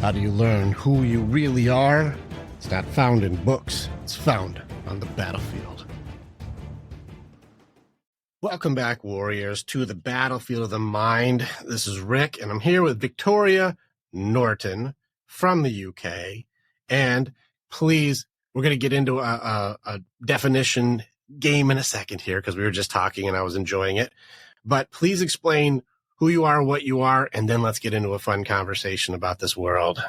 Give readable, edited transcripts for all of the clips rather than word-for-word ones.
How do you learn who you really are? It's not found in books. It's found on the battlefield. Welcome back, warriors, to the battlefield of the mind. This is Rick, and I'm here with Victoria Norton from the UK. And please, we're going to get into a definition game in a second here because we were just talking and I was enjoying it. But please explain who you are, what you are, and then let's get into a fun conversation about this world.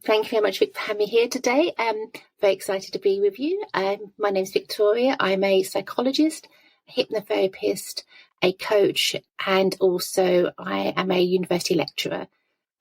Thank you very much, Vic, for having me here today. I'm very excited to be with you. My name is Victoria. I'm a psychologist, a hypnotherapist, a coach, and also I am a university lecturer.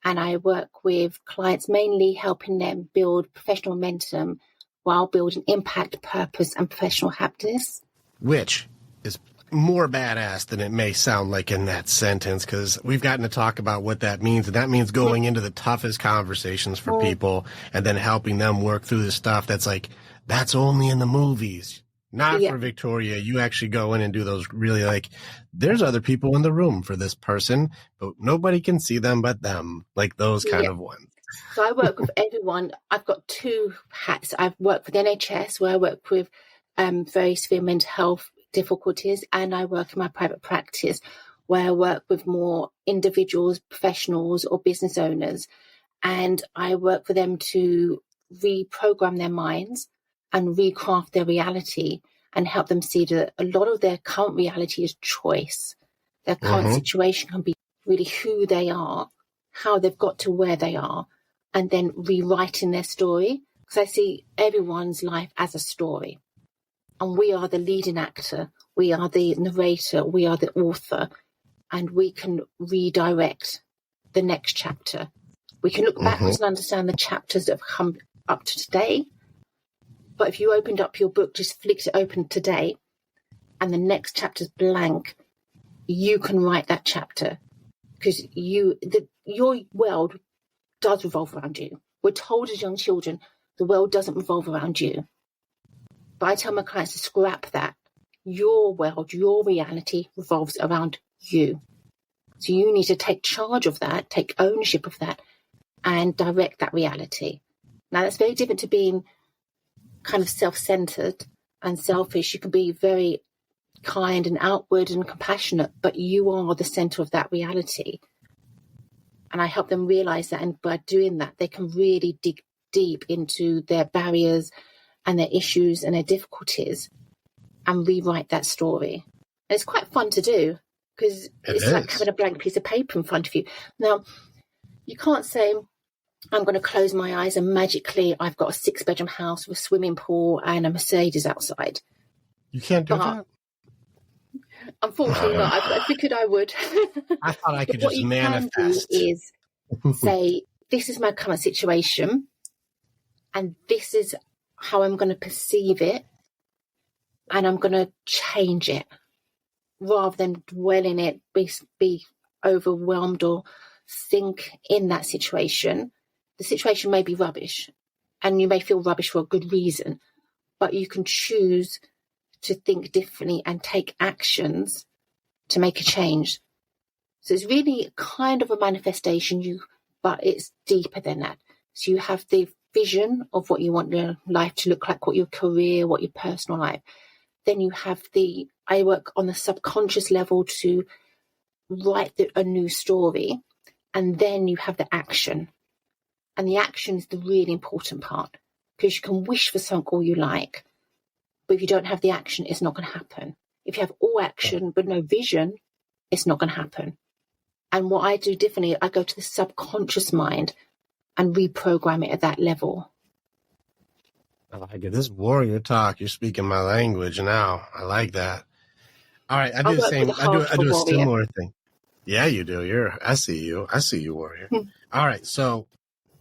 And I work with clients mainly helping them build professional momentum while building impact, purpose, and professional happiness. Which is more badass than it may sound like in that sentence, because we've gotten to talk about what that means, and that means going into the toughest conversations for people and then helping them work through the stuff that's like, that's only in the movies. Not for Victoria. You actually go in and do those really like, there's other people in the room for this person, but nobody can see them but them, like those kind of ones. So I work with everyone. I've got two hats. I've worked for the NHS, where I work with very severe mental health difficulties, and I work in my private practice where I work with more individuals, professionals, or business owners, and I work for them to reprogram their minds and recraft their reality and help them see that a lot of their current reality is choice. Their current situation can be really who they are, how they've got to where they are, and then rewriting their story. Because I see everyone's life as a story. And we are the leading actor, we are the narrator, we are the author, and we can redirect the next chapter. We can look backwards and understand the chapters that have come up to today. But if you opened up your book, just flicked it open today, and the next chapter's blank, you can write that chapter. Because your world does revolve around you. We're told as young children, the world doesn't revolve around you. But I tell my clients to scrap that. Your world, your reality revolves around you. So you need to take charge of that, take ownership of that, and direct that reality. Now, that's very different to being kind of self-centered and selfish. You can be very kind and outward and compassionate, but you are the center of that reality. And I help them realize that. And by doing that, they can really dig deep into their barriers and their issues and their difficulties and rewrite that story. And it's quite fun to do because it's like having a blank piece of paper in front of you. Now, you can't say, I'm going to close my eyes and magically I've got a 6-bedroom house with a swimming pool and a Mercedes outside. You can't do that? Unfortunately not. I figured I would. I thought I could just manifest. What you can do is say, this is my current situation and this is how I'm going to perceive it, and I'm going to change it rather than dwell in it, be overwhelmed or think in that situation. The situation may be rubbish and you may feel rubbish for a good reason, but you can choose to think differently and take actions to make a change. So it's really kind of a manifestation, but it's deeper than that. So you have the vision of what you want your life to look like, what your career, what your personal life. Then you have I work on the subconscious level to write a new story. And then you have the action. And the action is the really important part, because you can wish for something all you like, but if you don't have the action, it's not going to happen. If you have all action but no vision, it's not going to happen. And what I do differently, I go to the subconscious mind and reprogram it at that level. I like it. This warrior talk, you're speaking my language now. I like that. All right, I do the same. I do a similar thing. Yeah, you do. I see you. I see you, warrior. All right, so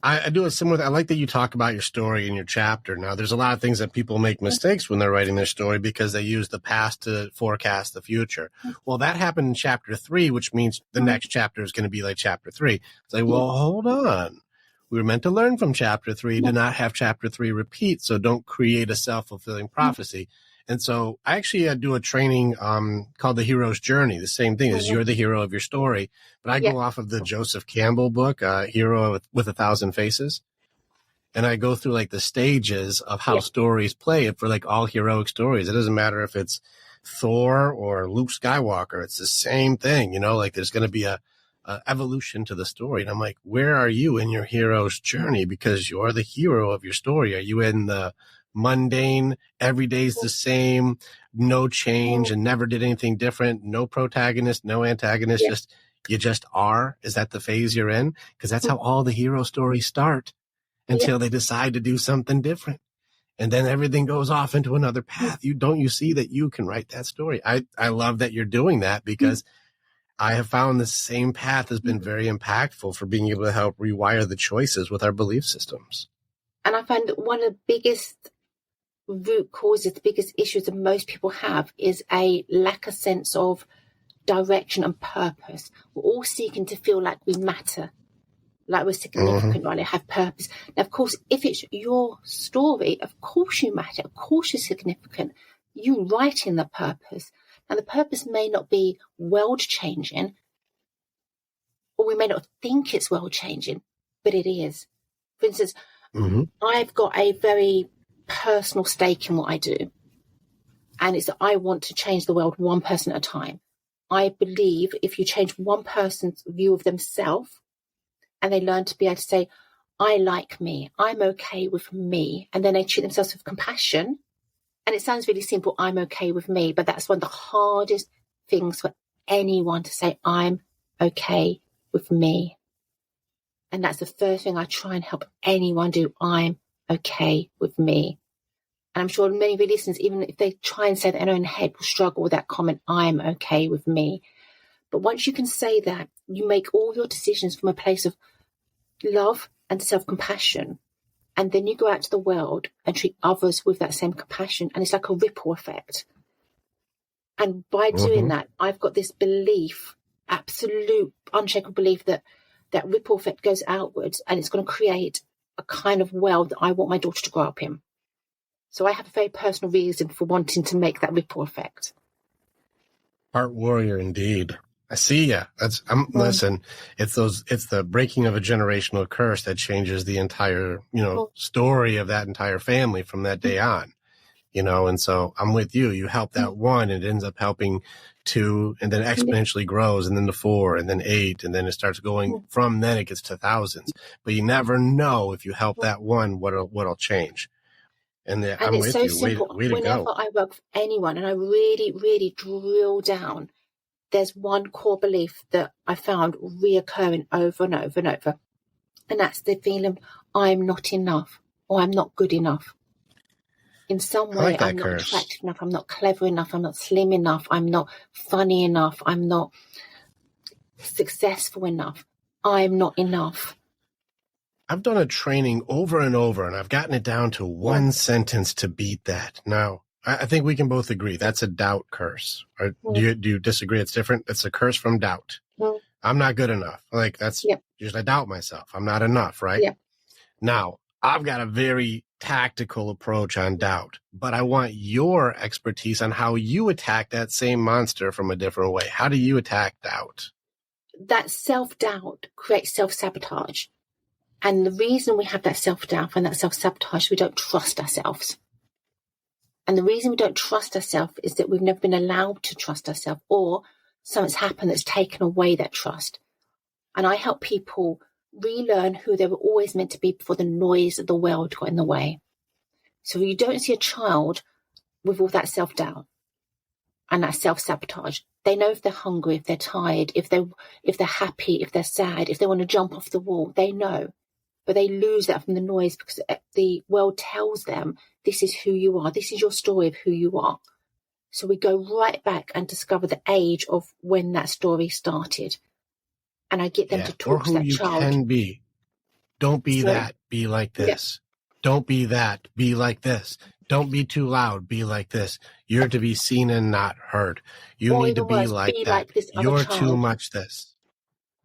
I do a similar. I like that you talk about your story in your chapter. Now, there's a lot of things that people make mistakes when they're writing their story because they use the past to forecast the future. Well, that happened in chapter 3, which means the next chapter is going to be like chapter 3. It's like, well, hold on. We were meant to learn from chapter 3 to not have chapter 3 repeat. So don't create a self-fulfilling prophecy. And so I actually do a training called The Hero's Journey. The same thing is you're the hero of your story. But I go off of the Joseph Campbell book, Hero with a Thousand Faces. And I go through like the stages of how stories play for like all heroic stories. It doesn't matter if it's Thor or Luke Skywalker. It's the same thing, you know, like there's going to be a evolution to the story. And I'm like, where are you in your hero's journey? Because you're the hero of your story. Are you in the mundane, every day's the same, no change and never did anything different, no protagonist, no antagonist, you just are? Is that the phase you're in? Because that's how all the hero stories start until they decide to do something different. And then everything goes off into another path. You see that you can write that story. I love that you're doing that because I have found the same path has been very impactful for being able to help rewire the choices with our belief systems. And I find that one of the biggest root causes, the biggest issues that most people have is a lack of sense of direction and purpose. We're all seeking to feel like we matter, like we're significant, right? Have purpose. Now, of course, if it's your story, of course you matter. Of course you're significant. You write in the purpose. And the purpose may not be world changing, or we may not think it's world changing, but it is. For instance, I've got a very personal stake in what I do. And it's that I want to change the world one person at a time. I believe if you change one person's view of themselves and they learn to be able to say, I like me, I'm okay with me, and then they treat themselves with compassion. And it sounds really simple, I'm okay with me, but that's one of the hardest things for anyone to say, I'm okay with me. And that's the first thing I try and help anyone do, I'm okay with me. And I'm sure many of your listeners, even if they try and say that in their own head, will struggle with that comment, I'm okay with me. But once you can say that, you make all your decisions from a place of love and self-compassion. And then you go out to the world and treat others with that same compassion. And it's like a ripple effect. And by doing that, I've got this belief, absolute, unshakable belief that that ripple effect goes outwards and it's going to create a kind of world that I want my daughter to grow up in. So I have a very personal reason for wanting to make that ripple effect. Heart warrior, indeed. I see ya. Listen, it's the breaking of a generational curse that changes the entire, story of that entire family from that day on, and so I'm with you. You help that one, and it ends up helping two, and then exponentially grows, and then to 4, and then 8, and then it starts going from then it gets to thousands. But you never know if you help that one, what'll change. And I'm with you. Simple. Way to Whenever go. I work with anyone and I really, really drill down, there's one core belief that I found reoccurring over and over and over. And that's the feeling I'm not enough or I'm not good enough. In some way, I'm not attractive enough, I'm not clever enough, I'm not slim enough, I'm not funny enough, I'm not successful enough, I'm not enough. I've done a training over and over, and I've gotten it down to one sentence to beat that. Now, I think we can both agree that's a doubt curse. Or do you disagree? It's different. It's a curse from doubt. I'm not good enough. Like that's just, I doubt myself. I'm not enough. Right. Yeah. Now I've got a very tactical approach on doubt, but I want your expertise on how you attack that same monster from a different way. How do you attack doubt? That self-doubt creates self-sabotage. And the reason we have that self-doubt and that self-sabotage, we don't trust ourselves. And the reason we don't trust ourselves is that we've never been allowed to trust ourselves, or something's happened that's taken away that trust. And I help people relearn who they were always meant to be before the noise of the world got in the way. So you don't see a child with all that self-doubt and that self-sabotage. They know if they're hungry, if they're tired, if they're happy, if they're sad, if they want to jump off the wall, they know. But they lose that from the noise because the world tells them this is who you are. This is your story of who you are. So we go right back and discover the age of when that story started. And I get them to talk to that child. Or who you can be. Don't be that. Be like this. Don't be that. Be like this. Don't be too loud. Be like this. You're to be seen and not heard. You need to be like that. Like this You're child. too much this.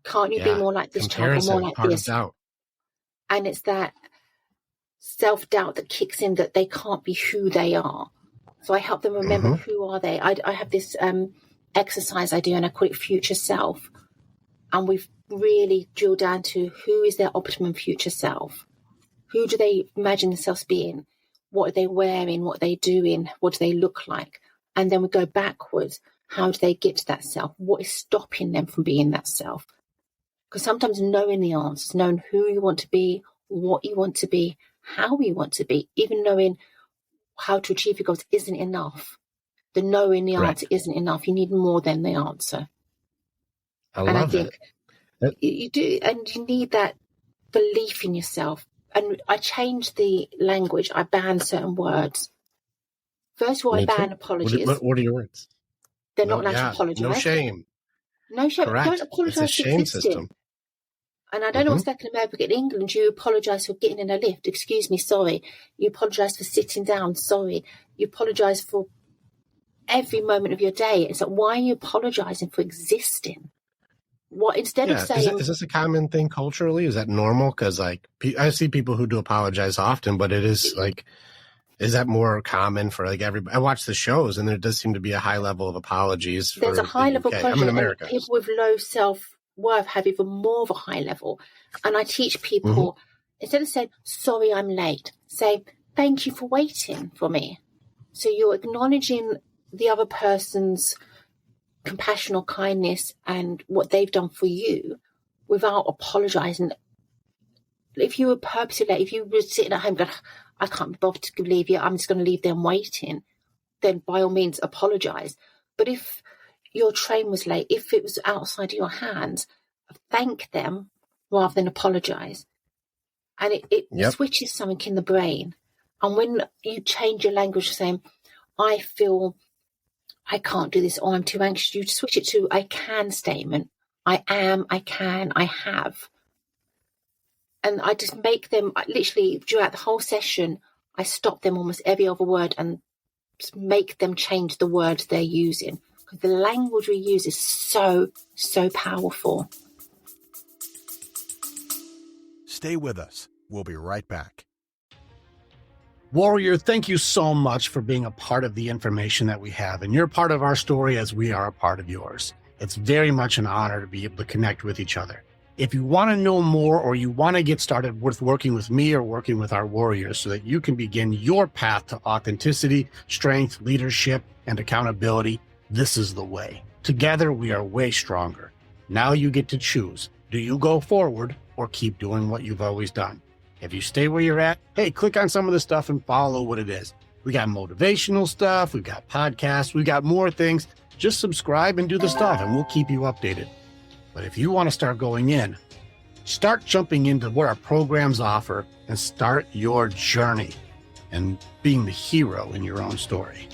Can't you be more like this child or more like this? Doubt. And it's that self-doubt that kicks in that they can't be who they are. So I help them remember who are they. I have this exercise I do, and I call it future self. And we've really drilled down to who is their optimum future self. Who do they imagine themselves being? What are they wearing? What are they doing? What do they look like? And then we go backwards. How do they get to that self? What is stopping them from being that self? Because sometimes knowing the answers, knowing who you want to be, what you want to be, how you want to be, even knowing how to achieve your goals isn't enough. The knowing the answer isn't enough. You need more than the answer. I think you do, and you need that belief in yourself. And I changed the language. I banned certain words. First of all, I ban apologies. What are your words? They're not allowed to apologize. No shame. No shame. Correct. Don't apologize for existing. System. And I don't know what's like in America. In England, you apologize for getting in a lift. Excuse me, sorry. You apologize for sitting down. Sorry. You apologize for every moment of your day. It's like, why are you apologizing for existing? What instead of saying, is this a common thing culturally? Is that normal? Because like I see people who do apologize often, but it is like, is that more common for like everybody? I watch the shows, and there does seem to be a high level of apologies. There's a high level of I'm in America. People with low self-worth have even more of a high level. And I teach people, instead of saying, sorry, I'm late, say, thank you for waiting for me. So you're acknowledging the other person's compassion or kindness and what they've done for you without apologizing. If you were purposely late, if you were sitting at home going, I can't be bothered to leave you, I'm just going to leave them waiting, then by all means apologize. But if your train was late, if it was outside of your hands, thank them rather than apologize. And it switches something in the brain. And when you change your language saying, I feel I can't do this, or I'm too anxious, you switch it to I can statement. I am, I can, I have. And I just make them, literally throughout the whole session, I stop them almost every other word and make them change the words they're using. Because the language we use is so, so powerful. Stay with us. We'll be right back. Warrior, thank you so much for being a part of the information that we have. And you're part of our story as we are a part of yours. It's very much an honor to be able to connect with each other. If you want to know more, or you want to get started with working with me or working with our warriors so that you can begin your path to authenticity, strength, leadership, and accountability, this is the way. Together, we are way stronger. Now you get to choose. Do you go forward or keep doing what you've always done? If you stay where you're at, hey, click on some of the stuff and follow what it is. We got motivational stuff. We've got podcasts. We've got more things. Just subscribe and do the stuff, and we'll keep you updated. But if you want to start going in, start jumping into what our programs offer and start your journey and being the hero in your own story.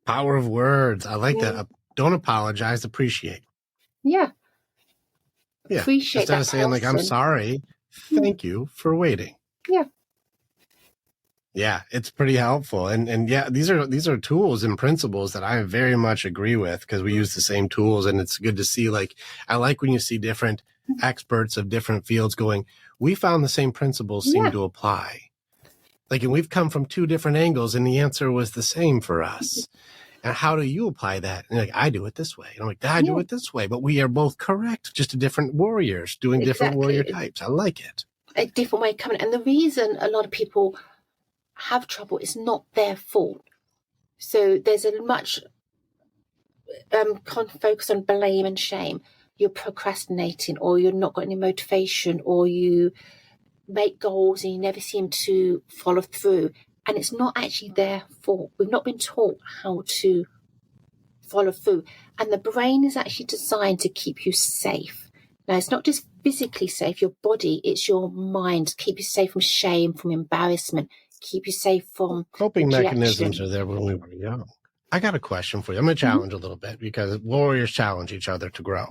Power of words. I like that. Don't apologize. Appreciate. Yeah. Appreciate instead of saying like, I'm sorry. Thank you for waiting. Yeah. Yeah, it's pretty helpful. And yeah, these are tools and principles that I very much agree with, because we use the same tools, and it's good to see, like, I like when you see different experts of different fields going, we found the same principles seem to apply. Like, and we've come from two different angles and the answer was the same for us. And how do you apply that? And like, I do it this way. And I'm like, I do it this way, but we are both correct. Just different warriors doing different warrior types. I like it. A different way of coming. And the reason a lot of people have trouble is not their fault. So there's a much focus on blame and shame. You're procrastinating, or you're not got any motivation, or you make goals and you never seem to follow through. And it's not actually their fault. We've not been taught how to follow through. And the brain is actually designed to keep you safe. Now, it's not just physically safe, your body, it's your mind, to keep you safe from shame, from embarrassment, keep you safe from coping mechanisms are there when we were young. I got a question for you. I'm going to challenge a little bit, because warriors challenge each other to grow.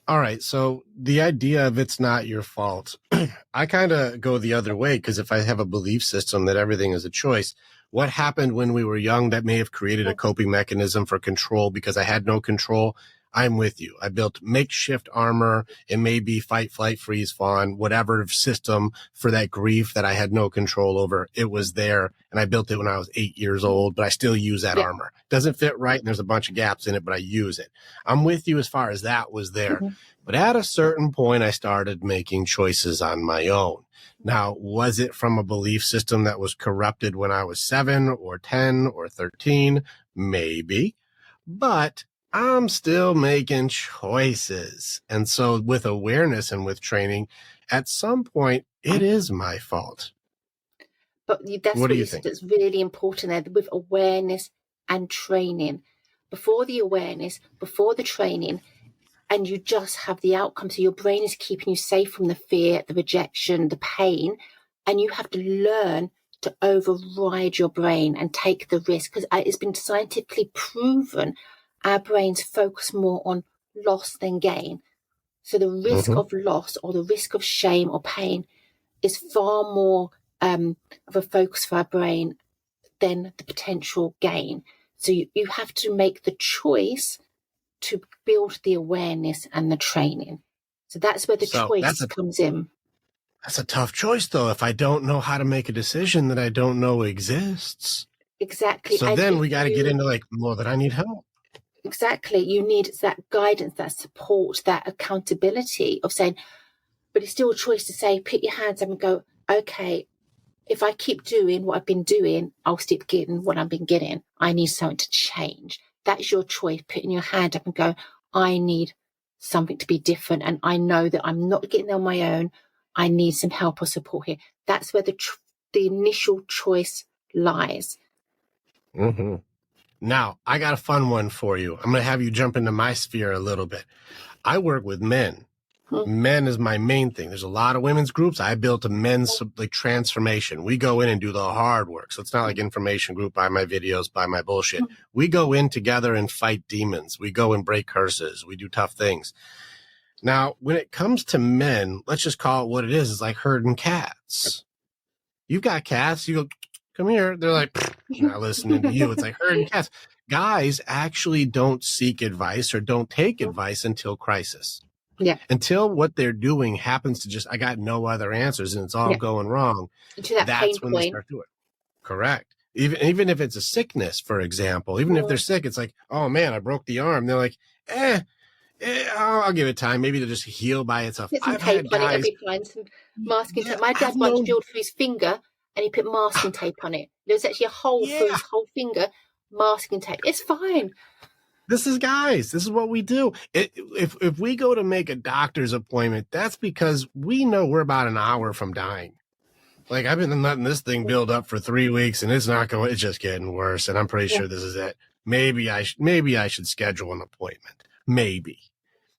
All right. So the idea of it's not your fault, I kind of go the other way, because if I have a belief system that everything is a choice, what happened when we were young that may have created a coping mechanism for control because I had no control? I'm with you. I built makeshift armor. It may be fight, flight, freeze, fawn, whatever system for that grief that I had no control over. It was there, and I built it when I was 8 years old, but I still use that armor. Doesn't fit right, and there's a bunch of gaps in it, but I use it. I'm with you as far as that was there. But at a certain point, I started making choices on my own. Now, was it from a belief system that was corrupted when I was 7 or 10 or 13? Maybe. But I'm still making choices. And so with awareness and with training, at some point, it is my fault. But that's what you think? That's really important there with awareness and training. Before the awareness, before the training, and you just have the outcome. So your brain is keeping you safe from the fear, the rejection, the pain, and you have to learn to override your brain and take the risk, because it's been scientifically proven our brains focus more on loss than gain. So the risk of loss or the risk of shame or pain is far more of a focus for our brain than the potential gain. So you have to make the choice to build the awareness and the training. So that's where the choice comes in. That's a tough choice, though, if I don't know how to make a decision that I don't know exists. Exactly. So then we got to get into that I need help. Exactly. You need that guidance, that support, that accountability of saying, but it's still a choice to say, put your hands up and go, okay, if I keep doing what I've been doing, I'll keep getting what I've been getting. I need something to change. That's your choice, putting your hand up and go, I need something to be different. And I know that I'm not getting there on my own. I need some help or support here. That's where the initial choice lies. Now, I got a fun one for you. I'm going to have you jump into my sphere a little bit. I work with men. Men is my main thing. There's a lot of women's groups. I built a men's transformation. We go in and do the hard work. So it's not like information group, buy my videos, buy my bullshit. We go in together and fight demons. We go and break curses. We do tough things. Now, when it comes to men, let's just call it what it is. It's like herding cats. You've got cats. You go, come here. They're like, not listening to you. It's like herding cats. Guys actually don't seek advice or don't take advice until crisis. Yeah. Until what they're doing happens to just, I got no other answers and it's all going wrong. That's when they start doing it. Correct. Even if it's a sickness, for example, even if they're sick, it's like, oh man, I broke the arm. They're like, I'll give it time. Maybe they'll just heal by itself. Get some tape on it, it'll be fine. Some masking tape. My dad once drilled through his finger and he put masking tape on it. There's actually a hole through his whole finger, masking tape. It's fine. This is what we do. If we go to make a doctor's appointment, that's because we know we're about an hour from dying. Like, I've been letting this thing build up for 3 weeks and it's just getting worse. And I'm pretty sure this is it. Maybe I should schedule an appointment. Maybe.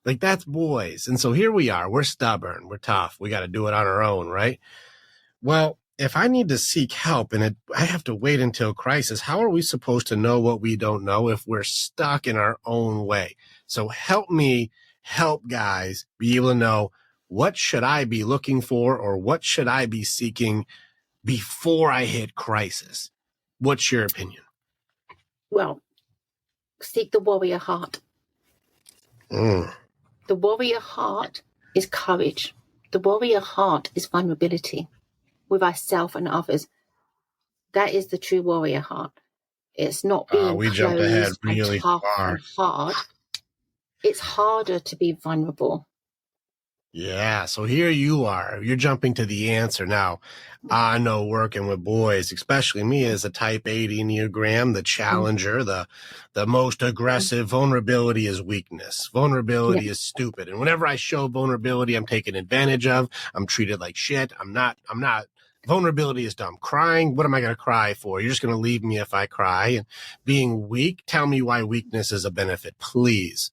Like, that's boys. And so here we are. We're stubborn. We're tough. We got to do it on our own, right? Well, if I need to seek help and I have to wait until crisis, how are we supposed to know what we don't know if we're stuck in our own way? So help me help guys be able to know, what should I be looking for or what should I be seeking before I hit crisis? What's your opinion? Well, seek the warrior heart. The warrior heart is courage. The warrior heart is vulnerability with ourselves and others. That is the true warrior heart. It's not being we jumped ahead really tough far. And hard. It's harder to be vulnerable. Yeah, so here you are. You're jumping to the answer now. I know working with boys, especially me as a type 8 Enneagram, the challenger, the most aggressive, vulnerability is weakness. Vulnerability is stupid. And whenever I show vulnerability, I'm taken advantage of. I'm treated like shit. I'm not. Vulnerability is dumb. Crying, what am I going to cry for? You're just going to leave me if I cry. And being weak, tell me why weakness is a benefit, please.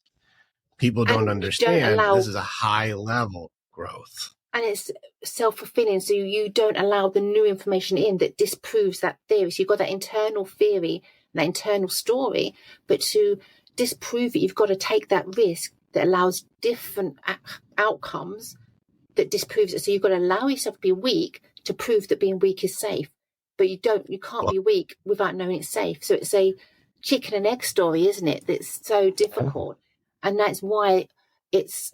People don't understand this is a high level growth. And it's self-fulfilling. So you don't allow the new information in that disproves that theory. So you've got that internal theory, that internal story, but to disprove it, you've got to take that risk that allows different outcomes that disproves it. So you've got to allow yourself to be weak to prove that being weak is safe. But you can't be weak without knowing it's safe. So it's a chicken and egg story, isn't it? That's so difficult. And that's why it's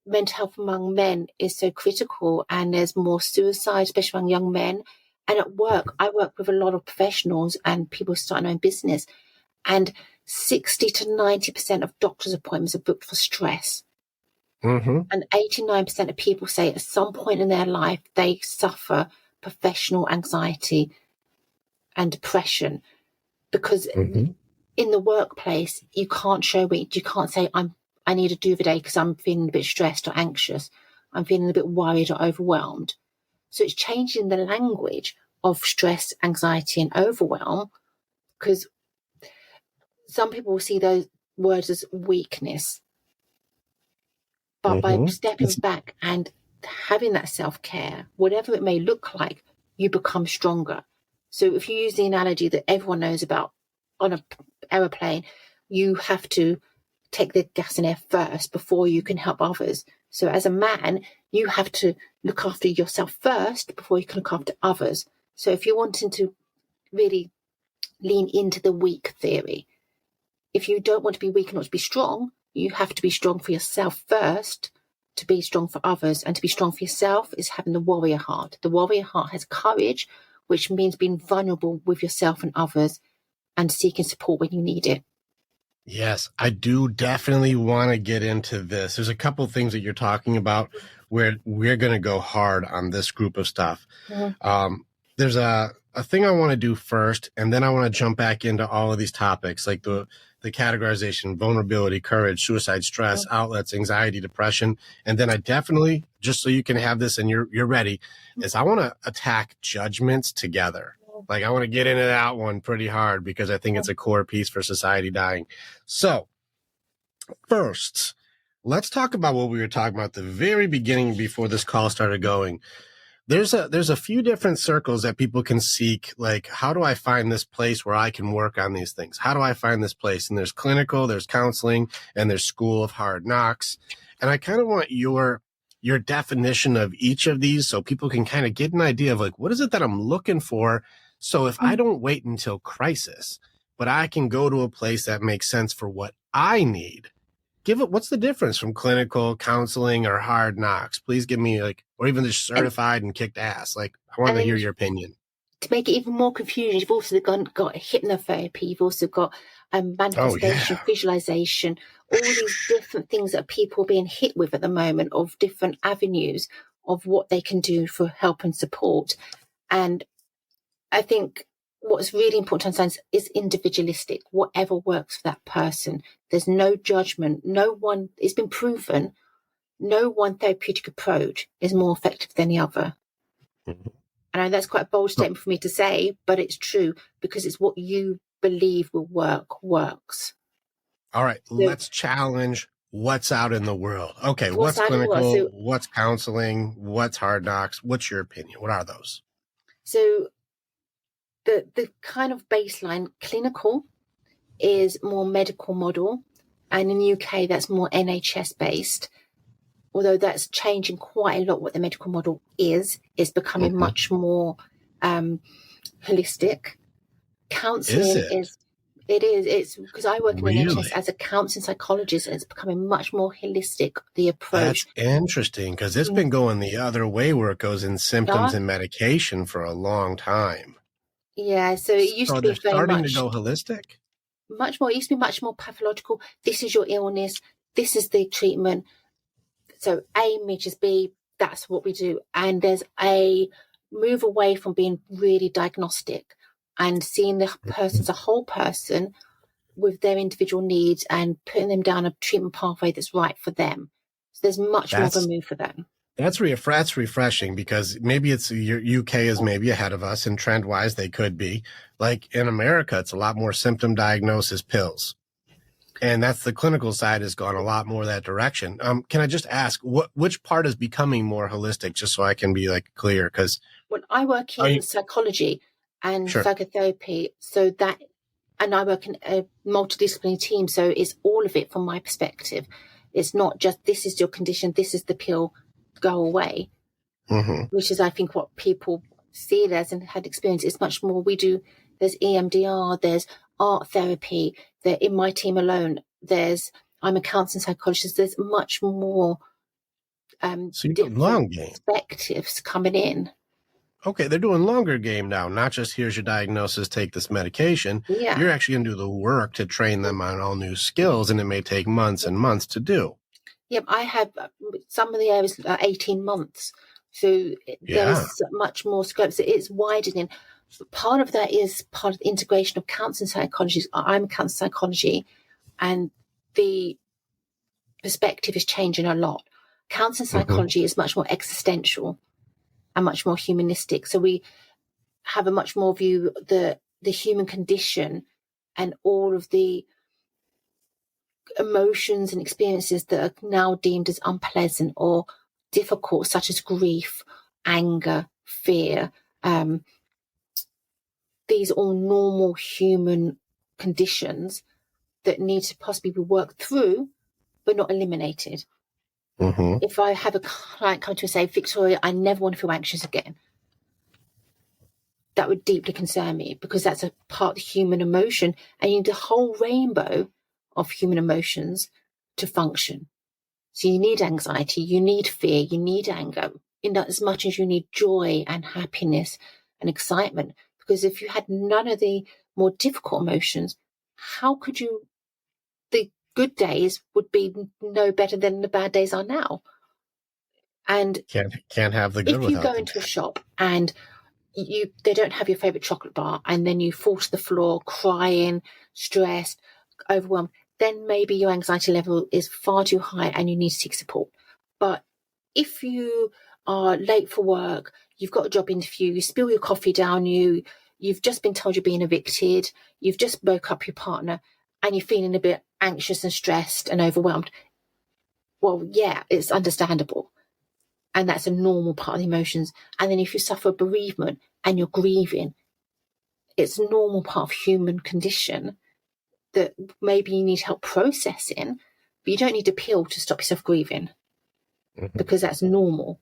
mental health among men is so critical, and there's more suicide, especially among young men. And at work, I work with a lot of professionals and people starting their own business, and 60 to 90% of doctor's appointments are booked for stress. And 89% of people say at some point in their life they suffer professional anxiety and depression, because in the workplace you can't show it. You can't say I need a Duvet because I'm feeling a bit stressed or anxious. I'm feeling a bit worried or overwhelmed. So it's changing the language of stress, anxiety, and overwhelm, because some people will see those words as weakness. But by stepping back and having that self-care, whatever it may look like, you become stronger. So if you use the analogy that everyone knows about on an aeroplane, you have to take the gas and air first before you can help others. So as a man, you have to look after yourself first before you can look after others. So if you're wanting to really lean into the weak theory, if you don't want to be weak and not to be strong, you have to be strong for yourself first to be strong for others. And to be strong for yourself is having the warrior heart. The warrior heart has courage, which means being vulnerable with yourself and others and seeking support when you need it. Yes, I do definitely want to get into this. There's a couple things that you're talking about where we're going to go hard on this group of stuff. There's a thing I want to do first, and then I want to jump back into all of these topics, like the categorization, vulnerability, courage, suicide, stress, outlets, anxiety, depression. And then I definitely, just so you can have this and you're ready, is I want to attack judgments together. Like I want to get into that one pretty hard because I think it's a core piece for society dying. So first, let's talk about what we were talking about at the very beginning before this call started going. There's a few different circles that people can seek. Like, how do I find this place where I can work on these things? How do I find this place? And there's clinical, there's counseling, and there's school of hard knocks. And I kind of want your definition of each of these so people can kind of get an idea of like, what is it that I'm looking for? So if I don't wait until crisis, but I can go to a place that makes sense for what I need. What's the difference from clinical, counseling, or hard knocks? Please give me or even just certified and kicked ass. Like, I want to hear your opinion. To make it even more confusing, you've also got hypnotherapy. You've also got manifestation, visualization, all these different things that people are being hit with at the moment of different avenues of what they can do for help and support. And I think what's really important to understand is individualistic, whatever works for that person. There's no judgment. It's been proven, no one therapeutic approach is more effective than the other. I know that's quite a bold statement for me to say, but it's true because it's what you believe will works. All right, so, let's challenge what's out in the world. Okay, what's clinical, what's counseling, what's hard knocks? What's your opinion? What are those? So the kind of baseline clinical is more medical model, and in the UK that's more NHS based, although that's changing quite a lot. What the medical model is becoming much more holistic. Counselling it's because I work in the NHS as a counselling psychologist, and it's becoming much more holistic, the approach. That's interesting because it's been going the other way where it goes in symptoms and medication for a long time. Yeah, so it used to be very much to go holistic. Much more. It used to be much more pathological. This is your illness. This is the treatment. So A meets B. That's what we do. And there's a move away from being really diagnostic and seeing the person as a whole person with their individual needs and putting them down a treatment pathway that's right for them. So there's much more of a move for them. That's refreshing because maybe it's your UK is maybe ahead of us, and trend wise they could be. Like in America, it's a lot more symptom diagnosis pills, and that's the clinical side has gone a lot more that direction. Can I just ask which part is becoming more holistic, just so I can be clear? Because I work in psychology and psychotherapy, and I work in a multidisciplinary team, so it's all of it from my perspective. It's not just this is your condition, this is the pill. Go away, which is I think what people see it as and had experience. It's much more we do. There's EMDR, there's art therapy, in my team alone there's I'm a counseling psychologist. There's much more so you're doing long game perspectives coming in. Okay, they're doing longer game now, not just here's your diagnosis, take this medication. Yeah. You're actually going to do the work to train them on all new skills, and it may take months and months to do. Yep, I have some of the areas 18 months. So there's much more scope. So it's widening. Part of that is part of the integration of counseling psychology. I'm a counseling psychology, and the perspective is changing a lot. Counseling psychology is much more existential and much more humanistic. So we have a much more view the human condition and all of the emotions and experiences that are now deemed as unpleasant or difficult, such as grief, anger, fear. These are all normal human conditions that need to possibly be worked through, but not eliminated. If I have a client come to me and say, Victoria, I never want to feel anxious again, that would deeply concern me, because that's a part of human emotion, and you need a whole rainbow of human emotions to function. So you need anxiety, you need fear, you need anger, in as much as you need joy and happiness and excitement. Because if you had none of the more difficult emotions, how could you, the good days would be no better than the bad days are now. And can't have the good. If you go into a shop and they don't have your favorite chocolate bar, and then you fall to the floor crying, stressed, overwhelmed, then maybe your anxiety level is far too high and you need to seek support. But if you are late for work, you've got a job interview, you spill your coffee down, you've just been told you're being evicted, you've just woke up your partner, and you're feeling a bit anxious and stressed and overwhelmed, well, yeah, it's understandable. And that's a normal part of the emotions. And then if you suffer bereavement and you're grieving, it's a normal part of human condition that maybe you need help processing, but you don't need a pill to stop yourself grieving, because that's normal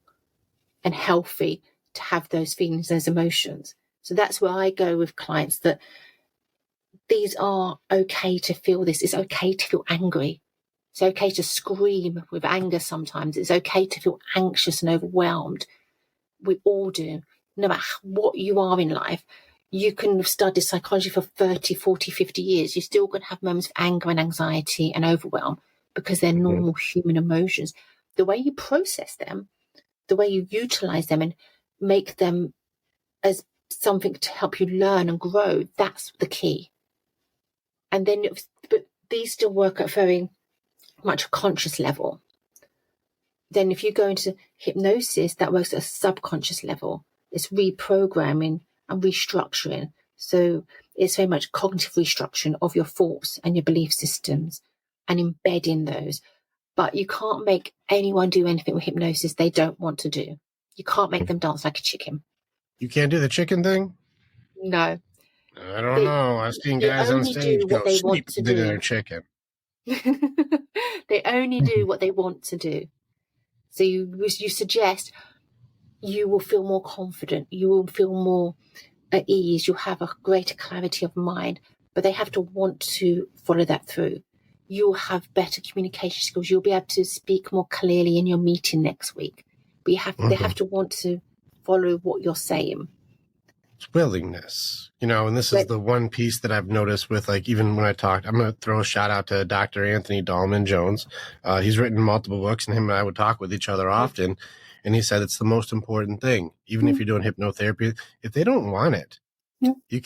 and healthy to have those feelings, those emotions. So that's where I go with clients, that these are okay to feel this. It's okay to feel angry. It's okay to scream with anger sometimes. It's okay to feel anxious and overwhelmed. We all do. No matter what you are in life, you can have studied psychology for 30, 40, 50 years. You're still going to have moments of anger and anxiety and overwhelm, because they're normal human emotions. The way you process them, the way you utilize them and make them as something to help you learn and grow, that's the key. And then, but these still work at very much a conscious level. Then if you go into hypnosis, that works at a subconscious level. It's reprogramming and restructuring. So it's very much cognitive restructuring of your thoughts and your belief systems and embedding those. But you can't make anyone do anything with hypnosis they don't want to do. You can't make them dance like a chicken. You can't do the chicken thing? No. I don't know. I've seen guys on stage go sleep to do their chicken. They only do what they want to do. So you suggest, you will feel more confident, you will feel more at ease, you'll have a greater clarity of mind, but they have to want to follow that through. You'll have better communication skills, you'll be able to speak more clearly in your meeting next week. But they have to want to follow what you're saying. It's willingness, and this is the one piece that I've noticed with, like, even when I talked, I'm going to throw a shout out to Dr. Anthony Dahlman Jones. He's written multiple books, and him and I would talk with each other often. And he said it's the most important thing, even if you're doing hypnotherapy, if they don't want it, you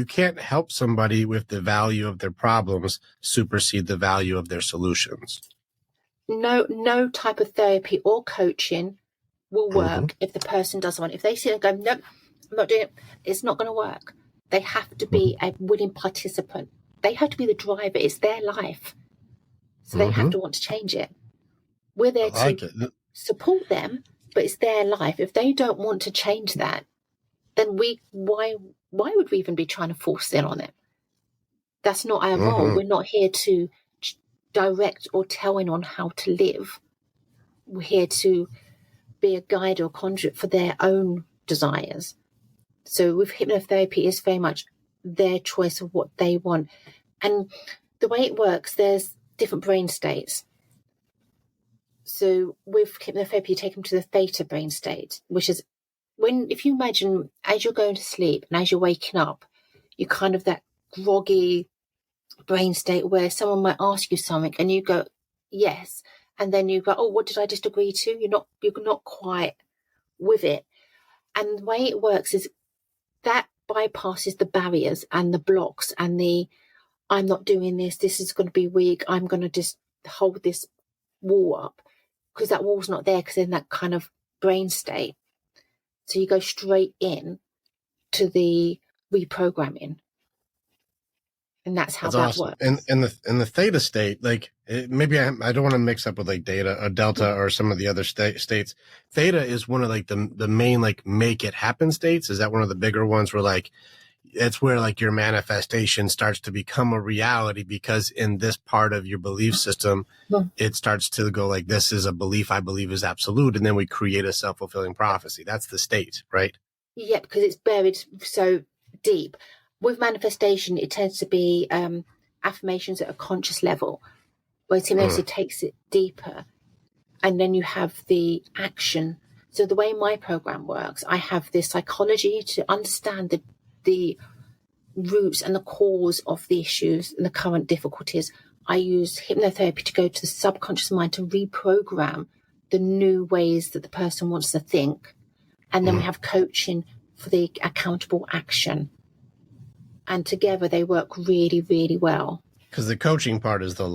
can't help somebody with the value of their problems supersede the value of their solutions. No type of therapy or coaching will work if the person doesn't want it. If they sit and go, nope, I'm not doing it, it's not going to work. They have to be a willing participant. They have to be the driver. It's their life. So they have to want to change it. We're there to support them, but it's their life. If they don't want to change that, then why would we even be trying to force it on them? That's not our role. We're not here to direct or tell anyone how to live. We're here to be a guide or conduit for their own desires. So with hypnotherapy, it's very much their choice of what they want. And the way it works, there's different brain states. So with hypnotherapy, you take them to the theta brain state, which is if you imagine as you're going to sleep and as you're waking up, you're kind of that groggy brain state where someone might ask you something and you go, yes. And then you go, oh, what did I just agree to? You're not quite with it. And the way it works is that bypasses the barriers and the blocks and I'm not doing this is going to be weak, I'm going to just hold this wall up, because that wall's not there because in that kind of brain state. So you go straight in to the reprogramming. And that's how that awesome. works. And in the theta state, like maybe I don't want to mix up with like delta or some of the other states. Theta is one of like the main like make it happen states. Is that one of the bigger ones where like it's where like your manifestation starts to become a reality, because in this part of your belief system, it starts to go like, this is a belief I believe is absolute. And then we create a self-fulfilling prophecy. That's the state, right? Yeah, because it's buried so deep. With manifestation, it tends to be affirmations at a conscious level, whereas hypnosis takes it deeper. And then you have the action. So the way my program works, I have this psychology to understand the roots and the cause of the issues and the current difficulties. I use hypnotherapy to go to the subconscious mind to reprogram the new ways that the person wants to think. And then we have coaching for the accountable action. And together they work really, really well. Because the coaching part is the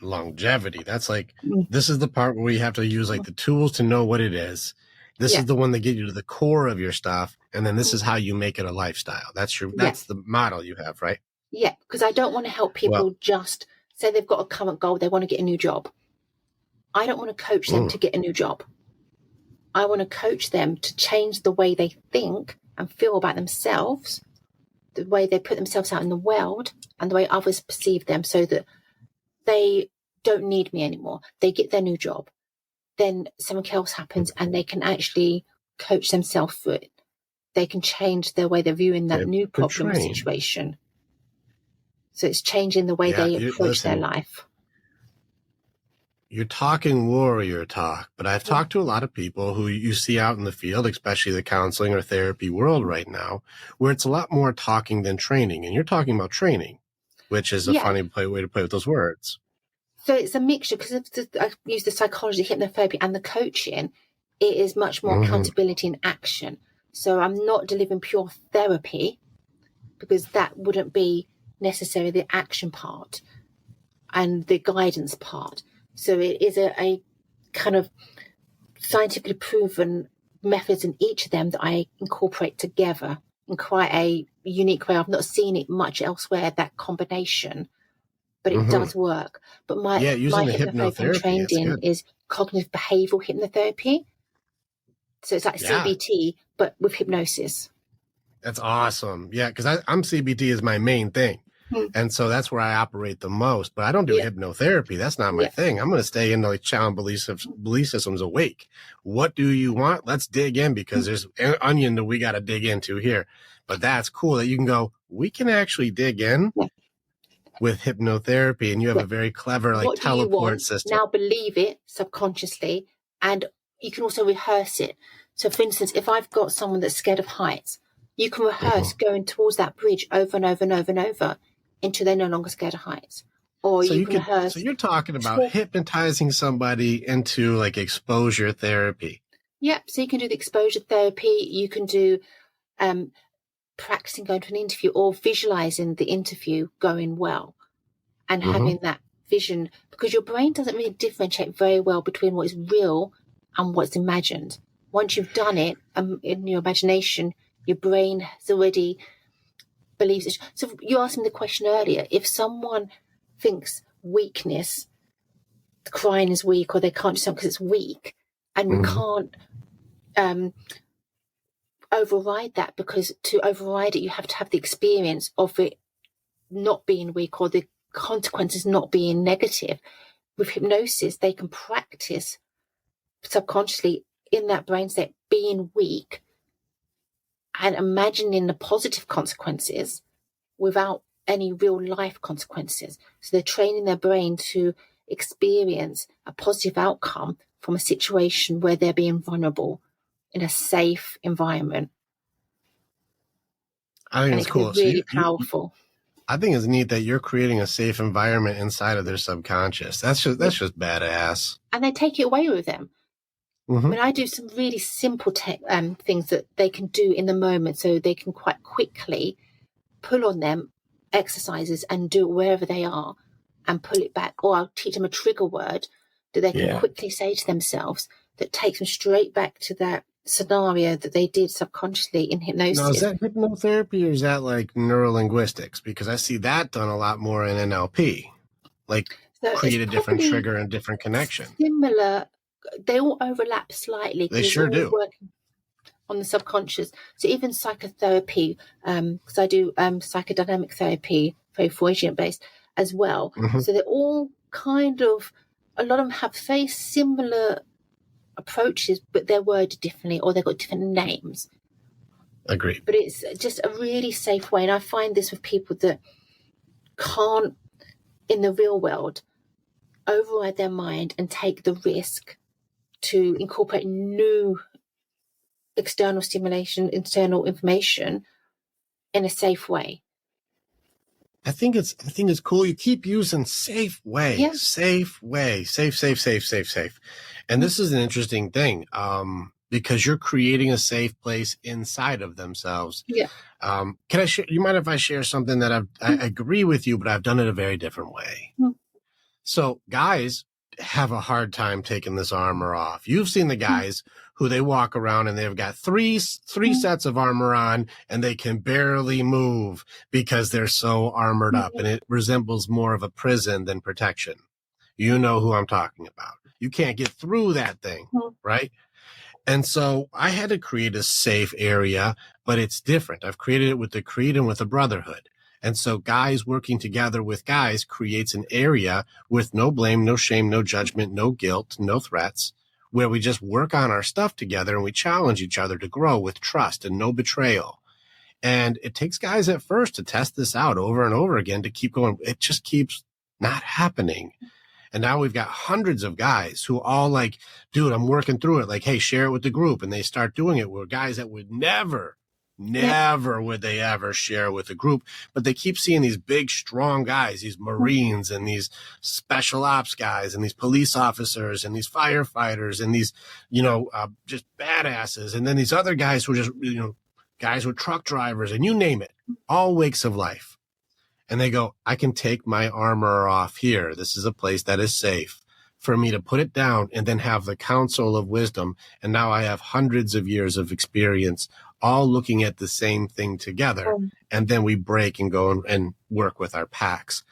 longevity. That's like, this is the part where you have to use like the tools to know what it is. This is the one that get you to the core of your stuff. And then this is how you make it a lifestyle. That's the model you have, right? Yeah, because I don't want to help people just say they've got a current goal, they want to get a new job. I don't want to coach them to get a new job. I want to coach them to change the way they think and feel about themselves, the way they put themselves out in the world, and the way others perceive them, so that they don't need me anymore. They get their new job. Then something else happens and they can actually coach themselves through it. They can change their way they're viewing that new problem or situation. So it's changing the way they approach their life. You're talking warrior talk, but I've talked to a lot of people who you see out in the field, especially the counseling or therapy world right now, where it's a lot more talking than training. And you're talking about training, which is a funny way to play with those words. So it's a mixture, because I use the psychology, hypnotherapy, and the coaching. It is much more accountability and action. So I'm not delivering pure therapy, because that wouldn't be necessarily the action part and the guidance part. So it is a kind of scientifically proven methods in each of them that I incorporate together in quite a unique way. I've not seen it much elsewhere, that combination, but it does work. But my hypnotherapy trained in is cognitive behavioral hypnotherapy. So it's like CBT, but with hypnosis. That's awesome. Yeah, because I'm CBT is my main thing. And so that's where I operate the most, but I don't do hypnotherapy. That's not my thing. I'm going to stay in like challenge belief systems awake. What do you want? Let's dig in, because there's an onion that we got to dig into here. But that's cool that you can go, we can actually dig in with hypnotherapy, and you have a very clever like teleport system. Now believe it subconsciously, and you can also rehearse it. So for instance, if I've got someone that's scared of heights, you can rehearse going towards that bridge over and over and over and over until they're no longer scared of heights. Or so you can rehearse. So you're talking about hypnotizing somebody into like exposure therapy. Yep. So you can do the exposure therapy. You can do practicing going to an interview, or visualizing the interview going well and having that vision, because your brain doesn't really differentiate very well between what is real and what's imagined. Once you've done it in your imagination, your brain has already believes it. So you asked me the question earlier, if someone thinks weakness, crying is weak, or they can't do something because it's weak, and we can't override that, because to override it, you have to have the experience of it not being weak, or the consequences not being negative. With hypnosis, they can practice subconsciously in that brain state being weak and imagining the positive consequences without any real life consequences. So they're training their brain to experience a positive outcome from a situation where they're being vulnerable in a safe environment. I think it's cool. Really powerful. I think it's neat that you're creating a safe environment inside of their subconscious. That's just badass. And they take it away with them. Mm-hmm. I mean, I do some really simple things that they can do in the moment, so they can quite quickly pull on them exercises and do it wherever they are and pull it back. Or I'll teach them a trigger word that they can quickly say to themselves that takes them straight back to that scenario that they did subconsciously in hypnosis. Now, is that hypnotherapy or is that like neurolinguistics? Because I see that done a lot more in NLP, like create a different trigger and different connection. Similar, they all overlap slightly. They sure do. Working on the subconscious. So even psychotherapy, because I do psychodynamic therapy, very Freudian based as well. Mm-hmm. So they're all kind of, a lot of them have very similar approaches, but they're worded differently or they've got different names. Agreed. But it's just a really safe way. And I find this with people that can't, in the real world, override their mind and take the risk to incorporate new external stimulation, internal information in a safe way. I think it's cool. You keep using safe way, safe way, safe. And this is an interesting thing, because you're creating a safe place inside of themselves. Yeah. Can I share? You mind if I share something that I agree with you, but I've done it a very different way. Mm. So guys have a hard time taking this armor off. You've seen the guys who they walk around and they've got three sets of armor on and they can barely move because they're so armored up, and it resembles more of a prison than protection. You know who I'm talking about. You can't get through that thing, right? And so I had to create a safe area, but it's different. I've created it with the creed and with the brotherhood. And so guys working together with guys creates an area with no blame, no shame, no judgment, no guilt, no threats, where we just work on our stuff together and we challenge each other to grow with trust and no betrayal. And it takes guys at first to test this out over and over again to keep going. It just keeps not happening. And now we've got hundreds of guys who all like, dude, I'm working through it. Like, hey, share it with the group. And they start doing it. We're guys that would never would they ever share with a group, but they keep seeing these big, strong guys, these Marines and these special ops guys and these police officers and these firefighters and these, just badasses. And then these other guys who are just, guys with truck drivers and you name it, all wakes of life. And they go, I can take my armor off here. This is a place that is safe for me to put it down and then have the counsel of wisdom. And now I have hundreds of years of experience all looking at the same thing together. And then we break and go and work with our packs.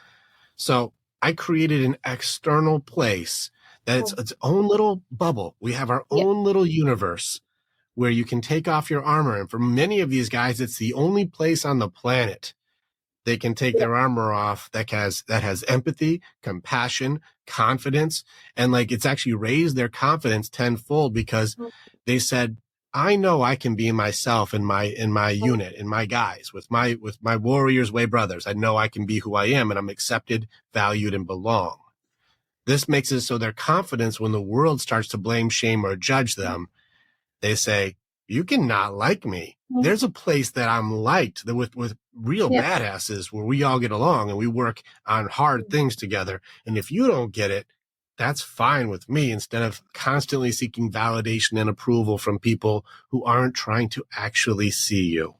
So I created an external place that it's its own little bubble. We have our own little universe where you can take off your armor. And for many of these guys, it's the only place on the planet they can take their armor off that has empathy, compassion, confidence. And like, it's actually raised their confidence tenfold because they said, I know I can be myself in my unit, in my guys, with my warriors, way brothers. I know I can be who I am and I'm accepted, valued, and belong. This makes it so their confidence, when the world starts to blame, shame, or judge them, they say, you can not like me. There's a place that I'm liked with real badasses where we all get along and we work on hard things together. And if you don't get it, that's fine with me, instead of constantly seeking validation and approval from people who aren't trying to actually see you.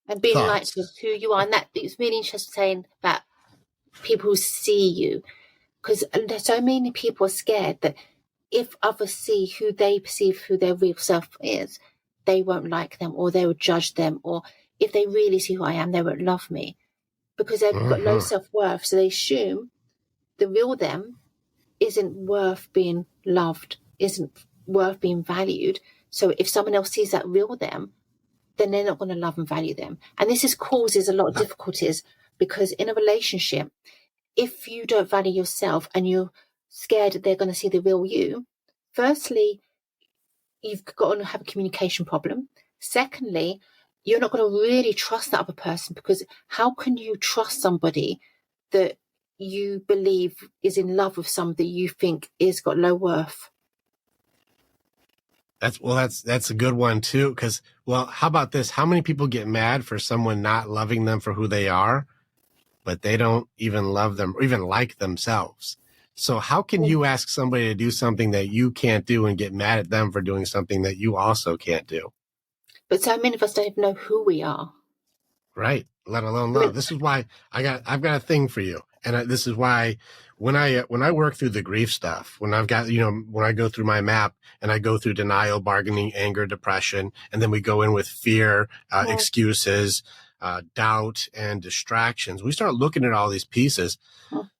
And being like who you are. And that it's really interesting saying that people who see you, because so many people are scared that if others see who they perceive who their real self is, they won't like them or they will judge them. Or if they really see who I am, they won't love me because they've got low self-worth. So they assume the real them isn't worth being loved, isn't worth being valued. So if someone else sees that real them, then they're not going to love and value them. And this causes a lot of difficulties because in a relationship, if you don't value yourself and you're scared that they're going to see the real you, firstly, you've got to have a communication problem. Secondly, you're not going to really trust that other person, because how can you trust somebody that you believe is in love with somebody you think is got low worth? That's a good one too. Because, well, how about this? How many people get mad for someone not loving them for who they are, but they don't even love them or even like themselves? So how can you ask somebody to do something that you can't do and get mad at them for doing something that you also can't do? But so many of us don't even know who we are. Right. Let alone love. This is why I've got a thing for you. And this is why when I work through the grief stuff, when I've got, when I go through my map and I go through denial, bargaining, anger, depression, and then we go in with fear, excuses, doubt, and distractions, we start looking at all these pieces.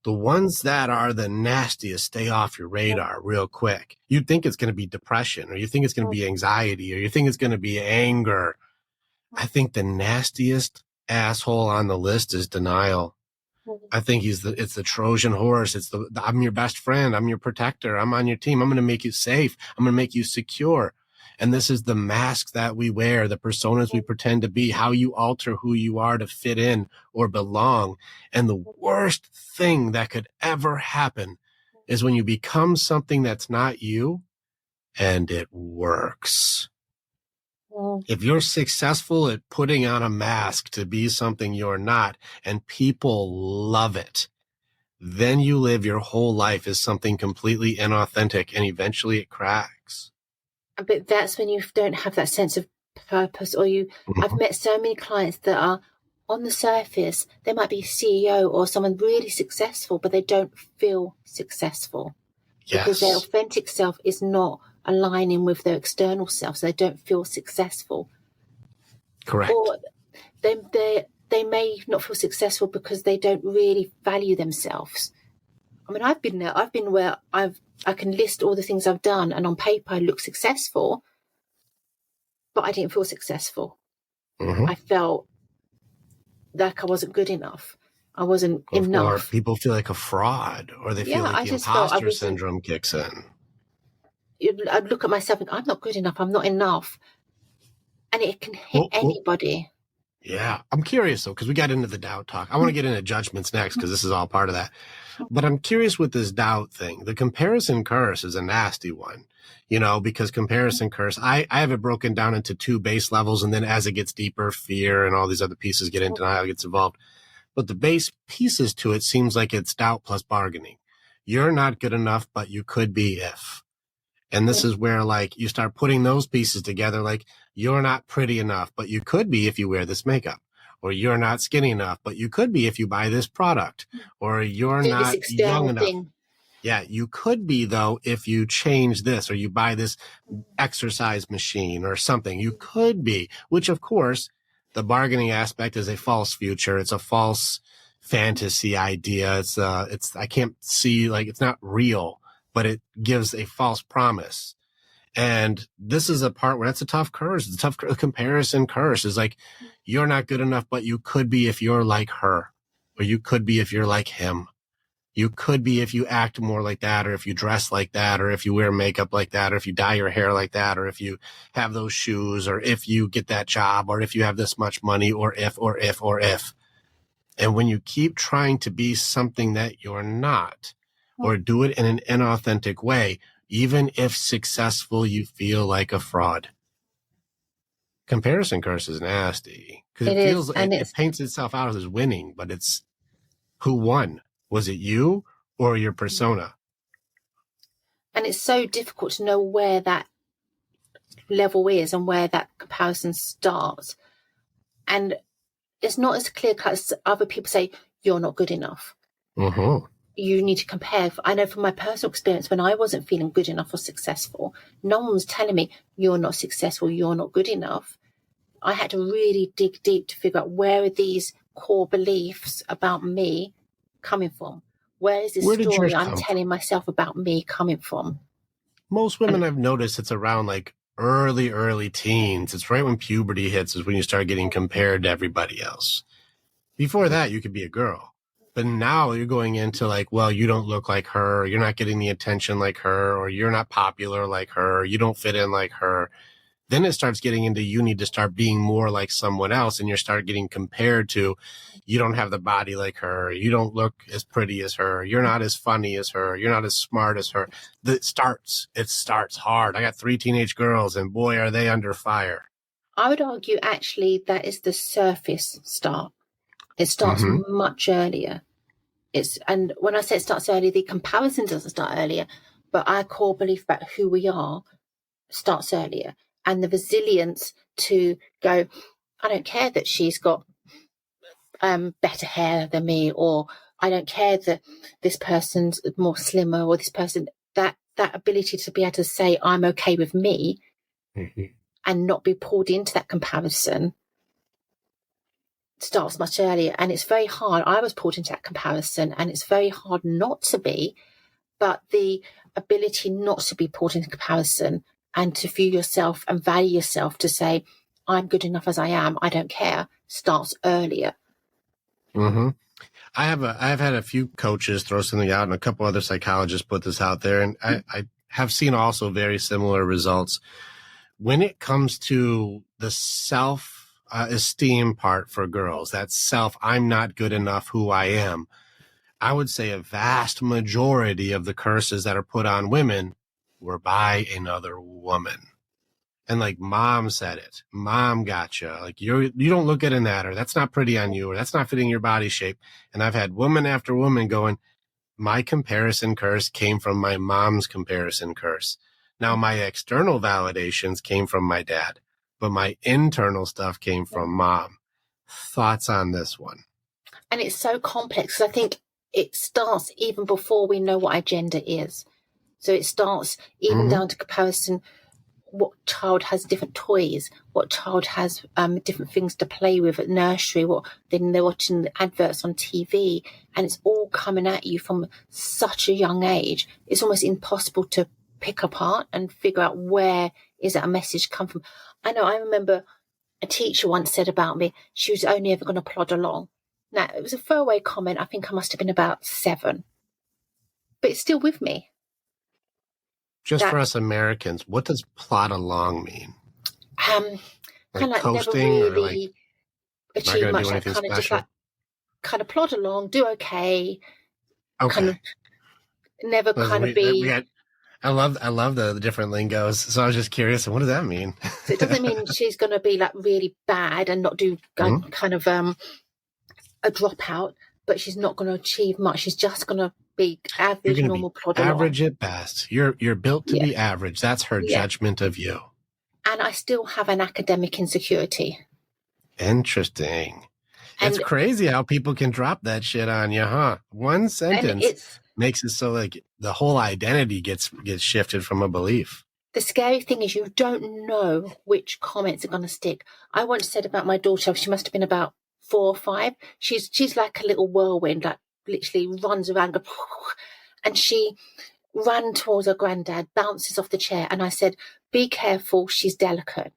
The ones that are the nastiest stay off your radar real quick. You think it's going to be depression, or you think it's going to be anxiety, or you think it's going to be anger. I think the nastiest asshole on the list is denial. I think it's the Trojan horse. It's I'm your best friend. I'm your protector. I'm on your team. I'm going to make you safe. I'm going to make you secure. And this is the mask that we wear, the personas we pretend to be, how you alter who you are to fit in or belong. And the worst thing that could ever happen is when you become something that's not you and it works. If you're successful at putting on a mask to be something you're not, and people love it, then you live your whole life as something completely inauthentic, and eventually it cracks. But that's when you don't have that sense of purpose, or I've met so many clients that are on the surface, they might be a CEO or someone really successful, but they don't feel successful because their authentic self is not aligning with their external self, so they don't feel successful. Correct. Or they may not feel successful because they don't really value themselves. I mean, I've been there. I've been where I can list all the things I've done, and on paper I look successful, but I didn't feel successful. I felt like I wasn't good enough. I wasn't enough. Or people feel like a fraud, or they feel like the imposter syndrome kicks in. I'd look at myself and I'm not good enough. I'm not enough. And it can hit anybody. Yeah. I'm curious, though, because we got into the doubt talk. I want to get into judgments next, because this is all part of that. But I'm curious with this doubt thing. The comparison curse is a nasty one, because comparison curse, I have it broken down into 2 base levels. And then as it gets deeper, fear and all these other pieces get into denial, gets involved. But the base pieces to it seems like it's doubt plus bargaining. You're not good enough, but you could be if. And this is where, you start putting those pieces together, you're not pretty enough, but you could be if you wear this makeup. Or you're not skinny enough, but you could be if you buy this product. Or you're not young enough. Yeah, you could be, though, if you change this or you buy this exercise machine or something. You could be, which, of course, the bargaining aspect is a false future. It's a false fantasy idea. I can't see, it's not real, but it gives a false promise. And this is a part where that's a tough curse. The tough comparison curse is you're not good enough, but you could be if you're like her, or you could be if you're like him. You could be if you act more like that, or if you dress like that, or if you wear makeup like that, or if you dye your hair like that, or if you have those shoes, or if you get that job, or if you have this much money, or if. And when you keep trying to be something that you're not, or do it in an inauthentic way, even if successful, you feel like a fraud. Comparison curse is nasty, because it paints itself out as winning, but it's who won. Was it you or your persona? And it's so difficult to know where that level is and where that comparison starts. And it's not as clear cut as other people say, you're not good enough. You need to compare. I know from my personal experience, when I wasn't feeling good enough or successful, no one was telling me, you're not successful, you're not good enough. I had to really dig deep to figure out, where are these core beliefs about me coming from? Where is this story I'm telling myself about me coming from? Most women, I've noticed, it's around early teens. It's right when puberty hits is when you start getting compared to everybody else. Before that, you could be a girl. But now you're going into you don't look like her, or you're not getting the attention like her, or you're not popular like her, or you don't fit in like her. Then it starts getting into, you need to start being more like someone else, and you start getting compared to, you don't have the body like her, you don't look as pretty as her, you're not as funny as her, you're not as smart as her. It starts hard. I got 3 teenage girls, and boy, are they under fire. I would argue actually that is the surface start. It starts much earlier. And when I say it starts early, the comparison doesn't start earlier, but our core belief about who we are starts earlier. And the resilience to go, I don't care that she's got better hair than me, or I don't care that this person's more slimmer, or this person, that ability to be able to say, I'm okay with me and not be pulled into that comparison starts much earlier. And it's very hard. I was pulled into that comparison, and it's very hard not to be, but the ability not to be pulled into comparison and to view yourself and value yourself, to say, I'm good enough as I am, I don't care, starts earlier. I have had a few coaches throw something out, and a couple other psychologists put this out there, and I have seen also very similar results. When it comes to the self-esteem part for girls, that self, I'm not good enough who I am, I would say a vast majority of the curses that are put on women were by another woman. And like, mom said it, mom gotcha, like you don't look good in that, or that's not pretty on you, or that's not fitting your body shape. And I've had woman after woman going, my comparison curse came from my mom's comparison curse. Now my external validations came from my dad, but my internal stuff came from mom. Thoughts on this one? And it's so complex. I think it starts even before we know what our gender is. So it starts even down to comparison. What child has different toys? What child has different things to play with at nursery? Then they're watching the adverts on TV, and it's all coming at you from such a young age. It's almost impossible to pick apart and figure out where is that a message come from. I know. I remember a teacher once said about me, she was only ever going to plod along. Now, it was a throwaway comment. I think I must have been about 7, but it's still with me. Just for us Americans, what does plod along mean? Kind of like coasting, never really achieve much. Like kind of just like kind of plod along, do okay. Kind of never kind of be. I love the different lingos. So I was just curious, what does that mean? So it doesn't mean she's going to be like really bad and not do kind of a dropout, but she's not going to achieve much. She's just going to be average, normal, plod along. Average at best. You're built to be average. That's her judgment of you. And I still have an academic insecurity. Interesting. It's crazy how people can drop that shit on you, huh? One sentence makes it so like the whole identity gets shifted from a belief. The scary thing is you don't know which comments are going to stick. I once said about my daughter, she must have been about 4 or 5. She's like a little whirlwind, like literally runs around, and she ran towards her granddad, bounces off the chair, and I said, be careful, she's delicate.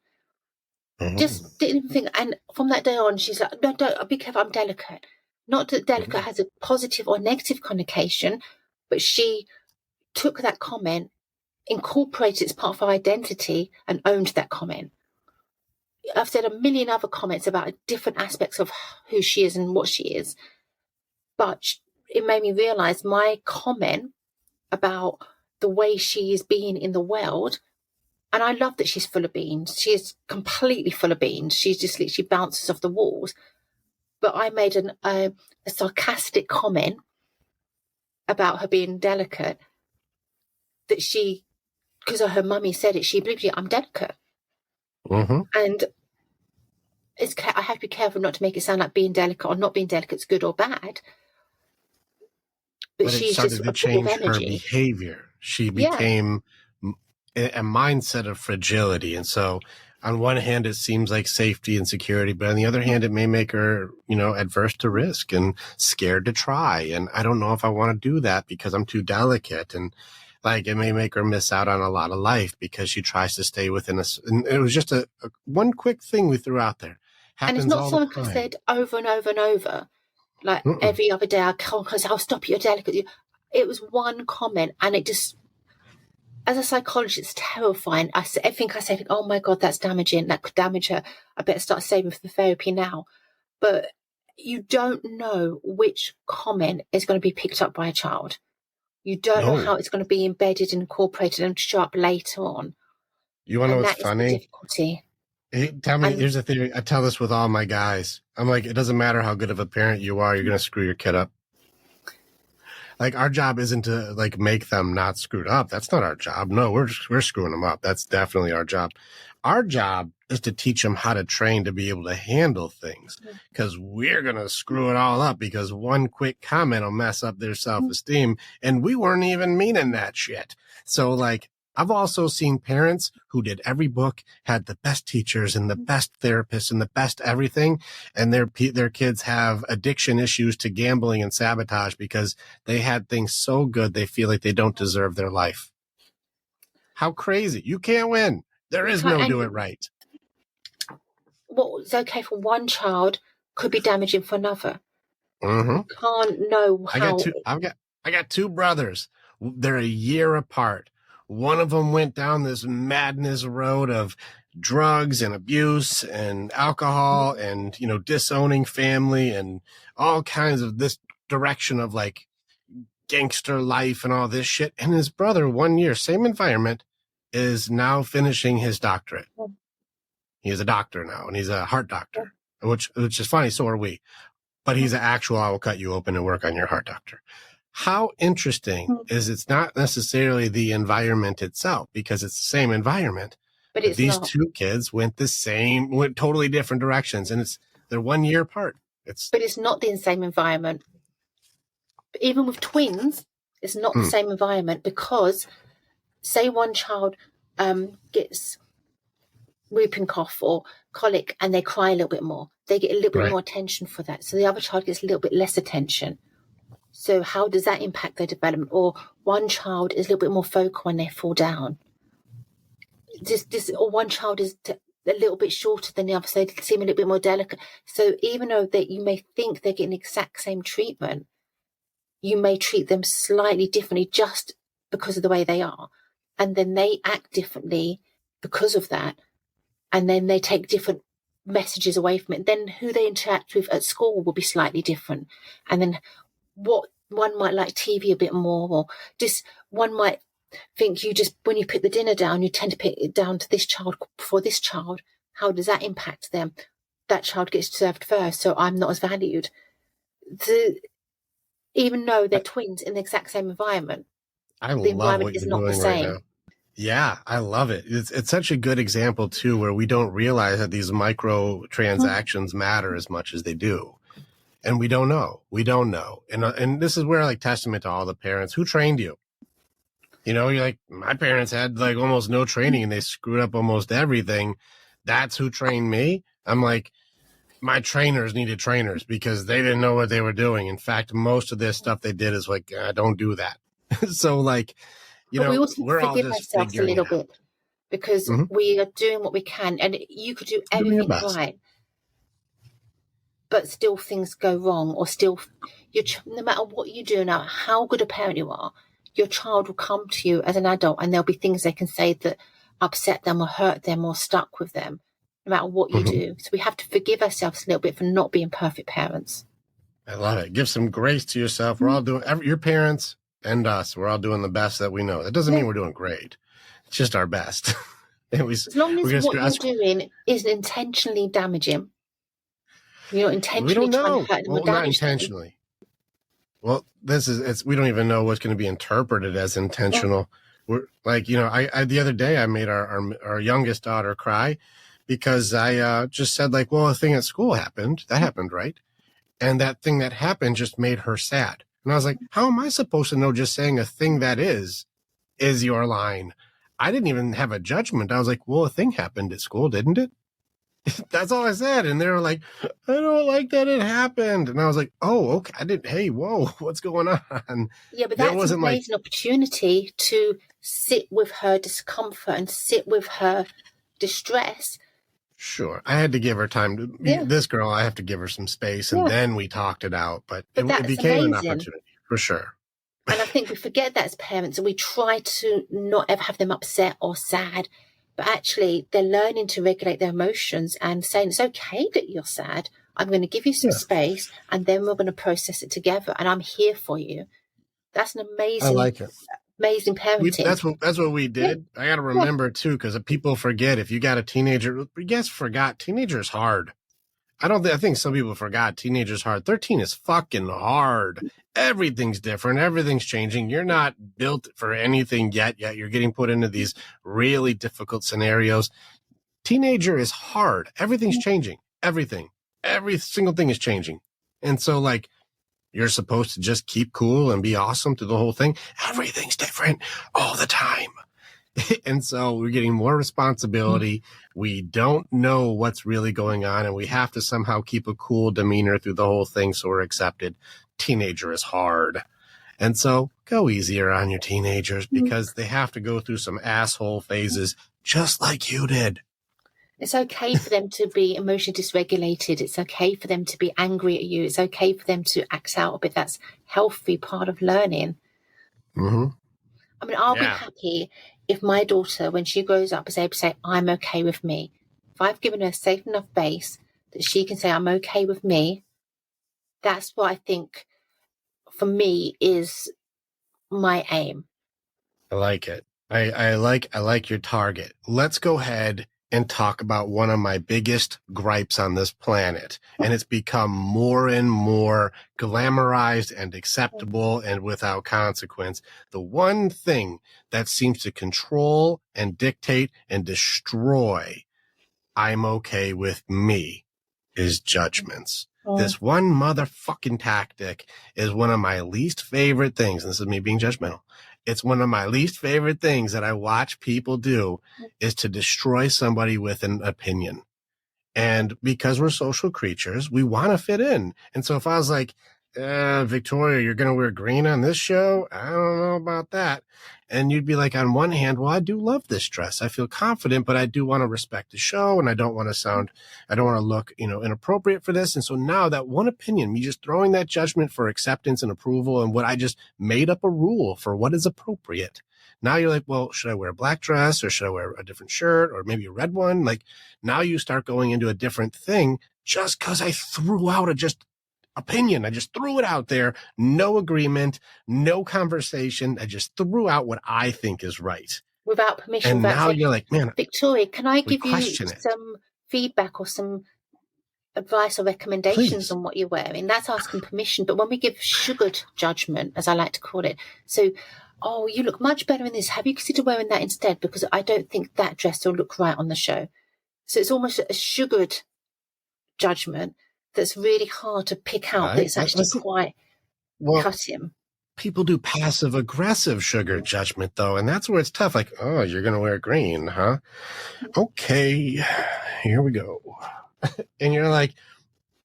Just didn't think. And from that day on, she's like, no, don't, be careful, I'm delicate. Not that delicate has a positive or negative connotation, but she took that comment, incorporated it as part of her identity, and owned that comment. I've said a million other comments about different aspects of who she is and what she is, but it made me realize my comment about the way she is being in the world. And I love that she's full of beans. She is completely full of beans. She just literally bounces off the walls. But I made a sarcastic comment about her being delicate, that because her mummy said it, she believed I'm delicate. And I have to be careful not to make it sound like being delicate or not being delicate is good or bad. But she's started to change her behavior. She became a mindset of fragility. And so on one hand, it seems like safety and security, but on the other hand, it may make her, adverse to risk and scared to try. And I don't know if I want to do that because I'm too delicate. And like, it may make her miss out on a lot of life because she tries to stay within us. And it was just a one quick thing we threw out there. And it's not something I said over and over and over. Like every other day, I'll stop you, you're delicate. It was one comment, and it just as a psychologist, it's terrifying. I think, oh my God, that's damaging. That could damage her. I better start saving for the therapy now. But you don't know which comment is going to be picked up by a child. You don't know how it's going to be embedded and incorporated and show up later on. You want to know what's funny? That is the difficulty. Tell me, here's the theory. I tell this with all my guys. I'm like, it doesn't matter how good of a parent you are, you're going to screw your kid up. Like, our job isn't to like make them not screwed up. That's not our job. No, we're screwing them up. That's definitely our job. Our job is to teach them how to train to be able to handle things, because we're going to screw it all up because one quick comment will mess up their self-esteem, and we weren't even meaning that shit. So like, I've also seen parents who did every book, had the best teachers and the best therapists and the best everything, and their kids have addiction issues to gambling and sabotage because they had things so good they feel like they don't deserve their life. How crazy. You can't win. There is no do it right. What's okay for one child could be damaging for another. Mm-hmm. You can't know how. I got two brothers. They're a year apart. One of them went down this madness road of drugs and abuse and alcohol and, you know, disowning family and all kinds of this direction of like gangster life and all this shit. And his brother, 1 year, same environment, is now finishing his doctorate. He's a doctor now, and he's a heart doctor, which is funny. So are we. But he's an actual, I will cut you open and work on your heart doctor. How interesting is it's not necessarily the environment itself, because it's the same environment. But these two kids went totally different directions, and they're 1 year apart. But it's not the same environment. Even with twins, it's not the same environment, because say one child gets whooping cough or colic and they cry a little bit more. They get a little bit more attention for that. So the other child gets a little bit less attention. So how does that impact their development? Or one child is a little bit more vocal when they fall down. Or one child is a little bit shorter than the other, so they seem a little bit more delicate. So even though you may think they're getting the exact same treatment, you may treat them slightly differently just because of the way they are. And then they act differently because of that. And then they take different messages away from it. Then who they interact with at school will be slightly different. And then what one might like TV a bit more, or just one might think when you put the dinner down, you tend to put it down to this child before this child. How does that impact them? That child gets served first, so I'm not as valued. Even though they're twins in the exact same environment, the environment is not the same. Right, yeah, I love it. It's such a good example too, where we don't realize that these micro transactions matter as much as they do. And we don't know. And this is where, like, testament to all the parents who trained you. You know, you're like, my parents had like almost no training and they screwed up almost everything. That's who trained me. I'm like, my trainers needed trainers because they didn't know what they were doing. In fact, most of this stuff they did is like, don't do that. So like, we also we're forgive all just ourselves a little bit, because we are doing what we can, and you could do everything right, but still things go wrong, or still no matter what you do now, how good a parent you are, your child will come to you as an adult and there'll be things they can say that upset them or hurt them or stuck with them, no matter what you do. So we have to forgive ourselves a little bit for not being perfect parents. I love it. Give some grace to yourself. We're all doing, your parents and us, we're all doing the best that we know. That doesn't mean we're doing great. It's just our best. As long as what you're doing isn't intentionally damaging. You're not intentionally trying to hurt them or damage not intentionally. Them. Well, we don't even know what's going to be interpreted as intentional. We're like, I the other day I made our youngest daughter cry because I just said like, well, a thing at school happened. That happened, right? And that thing that happened just made her sad. And I was like, how am I supposed to know just saying a thing that is your line? I didn't even have a judgment. I was like, well, a thing happened at school, didn't it? That's all I said. And they were like, I don't like that it happened. And I was like, oh, okay. Hey, whoa, what's going on? Yeah, but that's an amazing opportunity to sit with her discomfort and sit with her distress. Sure. I had to give her time. This girl, I have to give her some space. And then we talked it out. But it became an opportunity for sure. And I think we forget that as parents, and we try to not ever have them upset or sad. But actually, they're learning to regulate their emotions and saying, it's okay that you're sad. I'm going to give you some space, and then we're going to process it together. And I'm here for you. That's an amazing, I like it. Amazing parenting. That's what we did. Yeah. I got to remember too, because people forget. If you got a teenager, forgot teenager's hard. I think some people forgot teenagers hard. 13 is fucking hard. Everything's different. Everything's changing. You're not built for anything yet. You're getting put into these really difficult scenarios. Teenager is hard. Everything's changing. Everything. Every single thing is changing. And so like, you're supposed to just keep cool and be awesome through the whole thing. Everything's different all the time. And so we're getting more responsibility. We don't know what's really going on, and we have to somehow keep a cool demeanor through the whole thing so we're accepted. Teenager is hard. And so go easier on your teenagers because they have to go through some asshole phases just like you did. It's okay for them to be emotionally dysregulated. It's okay for them to be angry at you. It's okay for them to act out a bit. That's healthy part of learning. Mm-hmm. I mean, I'll be happy if my daughter, when she grows up, is able to say, I'm okay with me. If I've given her a safe enough base that she can say, I'm okay with me, that's what I think, for me, is my aim. I like it. I like your target. Let's go ahead and talk about one of my biggest gripes on this planet. And it's become more and more glamorized and acceptable and without consequence. The one thing that seems to control and dictate and destroy I'm okay with me is judgments. This one motherfucking tactic is one of my least favorite things. And this is me being judgmental. It's one of my least favorite things that I watch people do is to destroy somebody with an opinion. And because we're social creatures, we want to fit in. And so if I was like, Victoria, you're going to wear green on this show? I don't know about that. And you'd be like, on one hand, well, I do love this dress. I feel confident, but I do want to respect the show. And I don't want to look, inappropriate for this. And so now that one opinion, me just throwing that judgment for acceptance and approval and what I just made up a rule for what is appropriate. Now you're like, well, should I wear a black dress or should I wear a different shirt or maybe a red one? Like now you start going into a different thing just because I threw out opinion. I just threw it out there. No agreement, no conversation. I just threw out what I think is right. Without permission. And now you're like, man, Victoria, can I give you some feedback or some advice or recommendations on what you're wearing? That's asking permission. But when we give sugared judgment, as I like to call it, so, oh, you look much better in this. Have you considered wearing that instead? Because I don't think that dress will look right on the show. So it's almost a sugared judgment that's really hard to pick out. It's actually quite cutting. People do passive aggressive sugar judgment though, and that's where it's tough. Like, oh, you're going to wear green, huh? Okay, here we go. And you're like,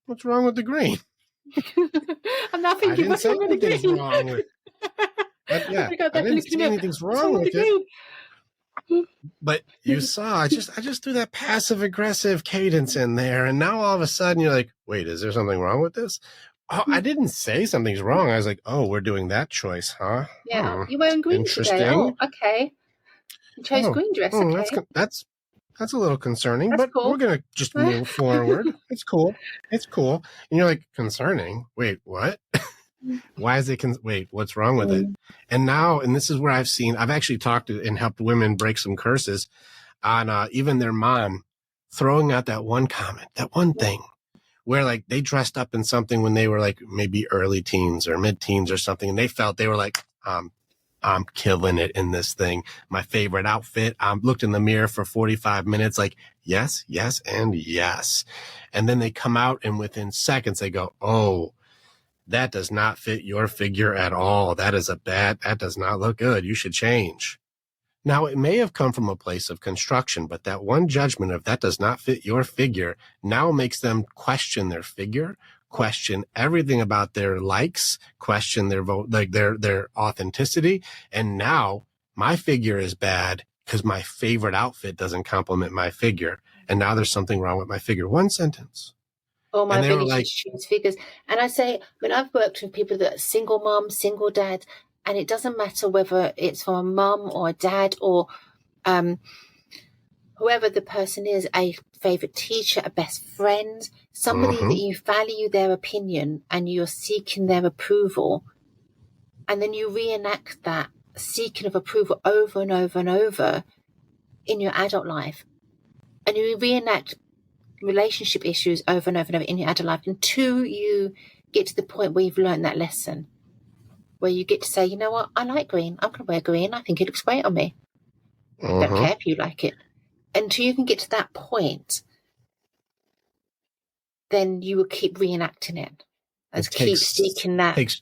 what's wrong with the green? I'm not thinking what's wrong with the green. Wrong with I didn't see anything's wrong with it. But you saw, I just threw that passive aggressive cadence in there. And now all of a sudden you're like, wait, is there something wrong with this? Oh, I didn't say something's wrong. I was like, oh, we're doing that choice, huh? Yeah. You're wearing green today. Oh, okay. You chose green dress. Okay. That's a little concerning, but cool. We're going to just move forward. It's cool. And you're like, concerning? Wait, what? Why is it? Wait, what's wrong with it? And now, and this is where I've actually talked to and helped women break some curses on even their mom throwing out that one comment, that one thing where like they dressed up in something when they were like maybe early teens or mid teens or something. And they felt they were like, I'm killing it in this thing. My favorite outfit. I looked in the mirror for 45 minutes, like, yes, yes, and yes. And then they come out and within seconds they go, oh, that does not fit your figure at all. That does not look good. You should change. Now, it may have come from a place of construction, but that one judgment of that does not fit your figure now makes them question their figure, question everything about their likes, question their their authenticity. And now my figure is bad because my favorite outfit doesn't complement my figure. And now there's something wrong with my figure. One sentence. Or my ability to choose figures. And I say, when I've worked with people that are single moms, single dads, And it doesn't matter whether it's from a mum or a dad or whoever the person is, a favourite teacher, a best friend, somebody that you value their opinion and you're seeking their approval. And then you reenact that seeking of approval over and over and over in your adult life. And you reenact relationship issues over and over and over in your adult life until you get to the point where you've learned that lesson, where you get to say, you know what, I like green. I'm going to wear green. I think it looks great on me. Don't care if you like it. Until you can get to that point, then you will keep reenacting it. Keep seeking that. It takes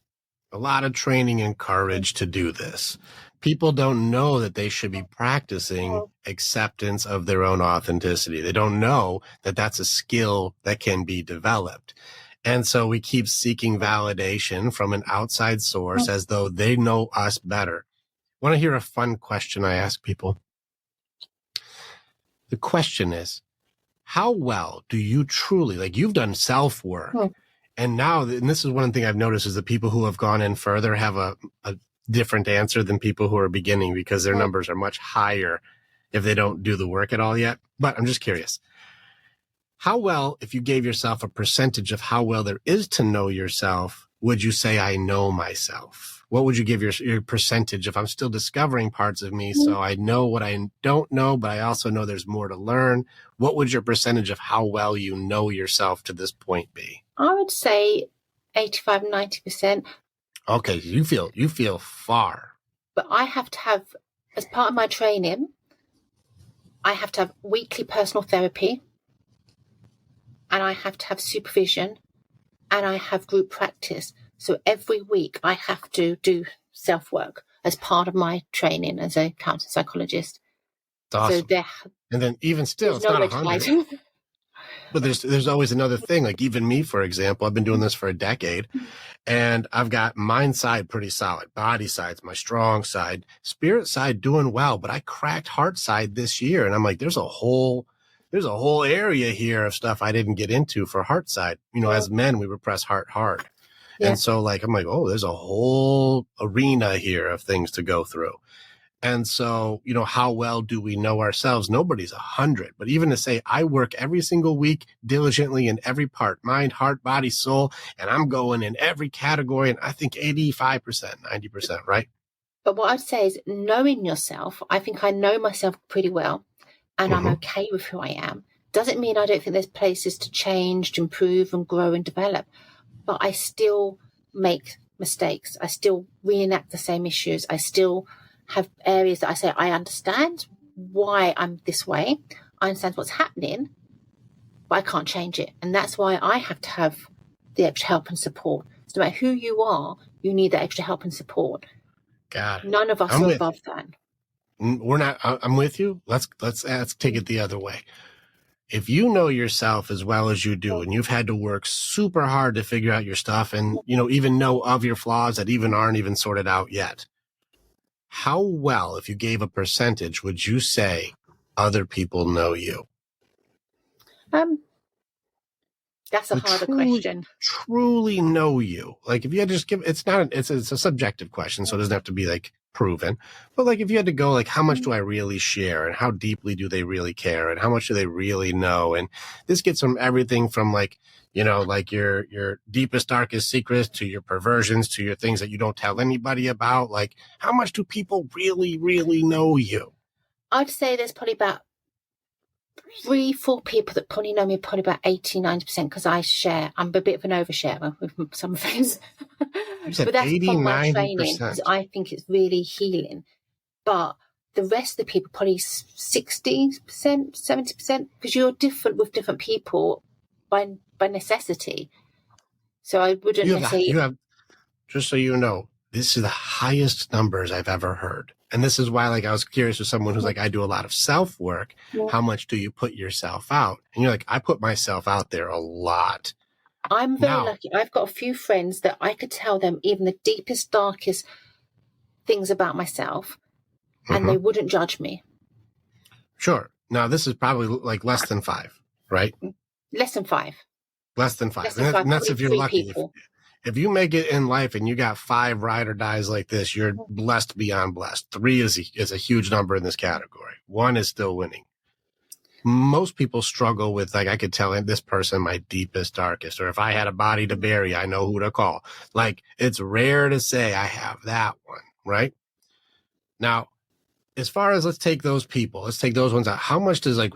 a lot of training and courage to do this. People don't know that they should be practicing acceptance of their own authenticity. They don't know that that's a skill that can be developed. And so we keep seeking validation from an outside source as though they know us better. Want to hear a fun question I ask people? The question is, how well do you truly, like you've done self-work, and now, and this is one thing I've noticed, is that people who have gone in further have a different answer than people who are beginning, because their numbers are much higher if they don't do the work at all yet. But I'm just curious, how well, if you gave yourself a percentage of how well there is to know yourself, would you say I know myself? What would you give your percentage if I'm still discovering parts of me? So I know what I don't know, but I also know there's more to learn. What would your percentage of how well you know yourself to this point be? I would say 85, 90%. Okay, you feel far. But I have to have, as part of my training, I have to have weekly personal therapy, and I have to have supervision, and I have group practice. So every week I have to do self-work as part of my training as a counselor psychologist. Awesome. So and then even still, it's not 100. But there's always another thing. Like even me, for example, I've been doing this for a decade, and I've got mind side pretty solid. Body side's my strong side. Spirit side doing well, but I cracked heart side this year, and I'm like, there's a whole area here of stuff I didn't get into for heart side. You know, as men, we repress heart hard. Yeah. And so like, I'm like, oh, there's a whole arena here of things to go through. And so, you know, how well do we know ourselves? Nobody's 100, but even to say I work every single week diligently in every part, mind, heart, body, soul, and I'm going in every category. And I think 85%, 90%, right? But what I'd say is knowing yourself. I think I know myself pretty well, and I'm okay with who I am. Doesn't mean I don't think there's places to change, to improve and grow and develop. But I still make mistakes. I still reenact the same issues. I still have areas that I say, I understand why I'm this way. I understand what's happening, but I can't change it. And that's why I have to have the extra help and support. So no matter who you are, you need that extra help and support. Got it. None of us are above that. We're not, I'm with you. Let's take it the other way. If you know yourself as well as you do, and you've had to work super hard to figure out your stuff and, you know, even know of your flaws that even aren't even sorted out yet, how well, if you gave a percentage, would you say other people know you? That's a harder question. Truly know you. Like if you had to just give, it's a subjective question, so it doesn't have to be like proven. But like if you had to go like, how much do I really share, and how deeply do they really care, and how much do they really know? And this gets from everything from like, you know, like your deepest, darkest secrets to your perversions to your things that you don't tell anybody about. Like how much do people really, really know you? I'd say there's probably about 3-4 people that probably know me, probably about 80-90%, because I share. I'm a bit of an oversharer with some things. But that's 80, from my training, because I think it's really healing. But the rest of the people, probably 60%, 70%, because you're different with different people by necessity. So I wouldn't necessarily... Just so you know, this is the highest numbers I've ever heard. And this is why, like, I was curious with someone who's like, I do a lot of self-work. Yeah. How much do you put yourself out? And you're like, I put myself out there a lot. I'm very lucky. I've got a few friends that I could tell them even the deepest, darkest things about myself, and they wouldn't judge me. Sure. Now, this is probably like less than 5, right? Less than 5. Less than 5. And that's if you're lucky. if you make it in life and you got 5 ride or dies like this, you're blessed beyond blessed. 3 is a huge number in this category. 1 is still winning. Most people struggle with, like, I could tell this person my deepest, darkest, or if I had a body to bury, I know who to call. Like, it's rare to say I have that one, right? Now, as far as let's take those ones out. How much does like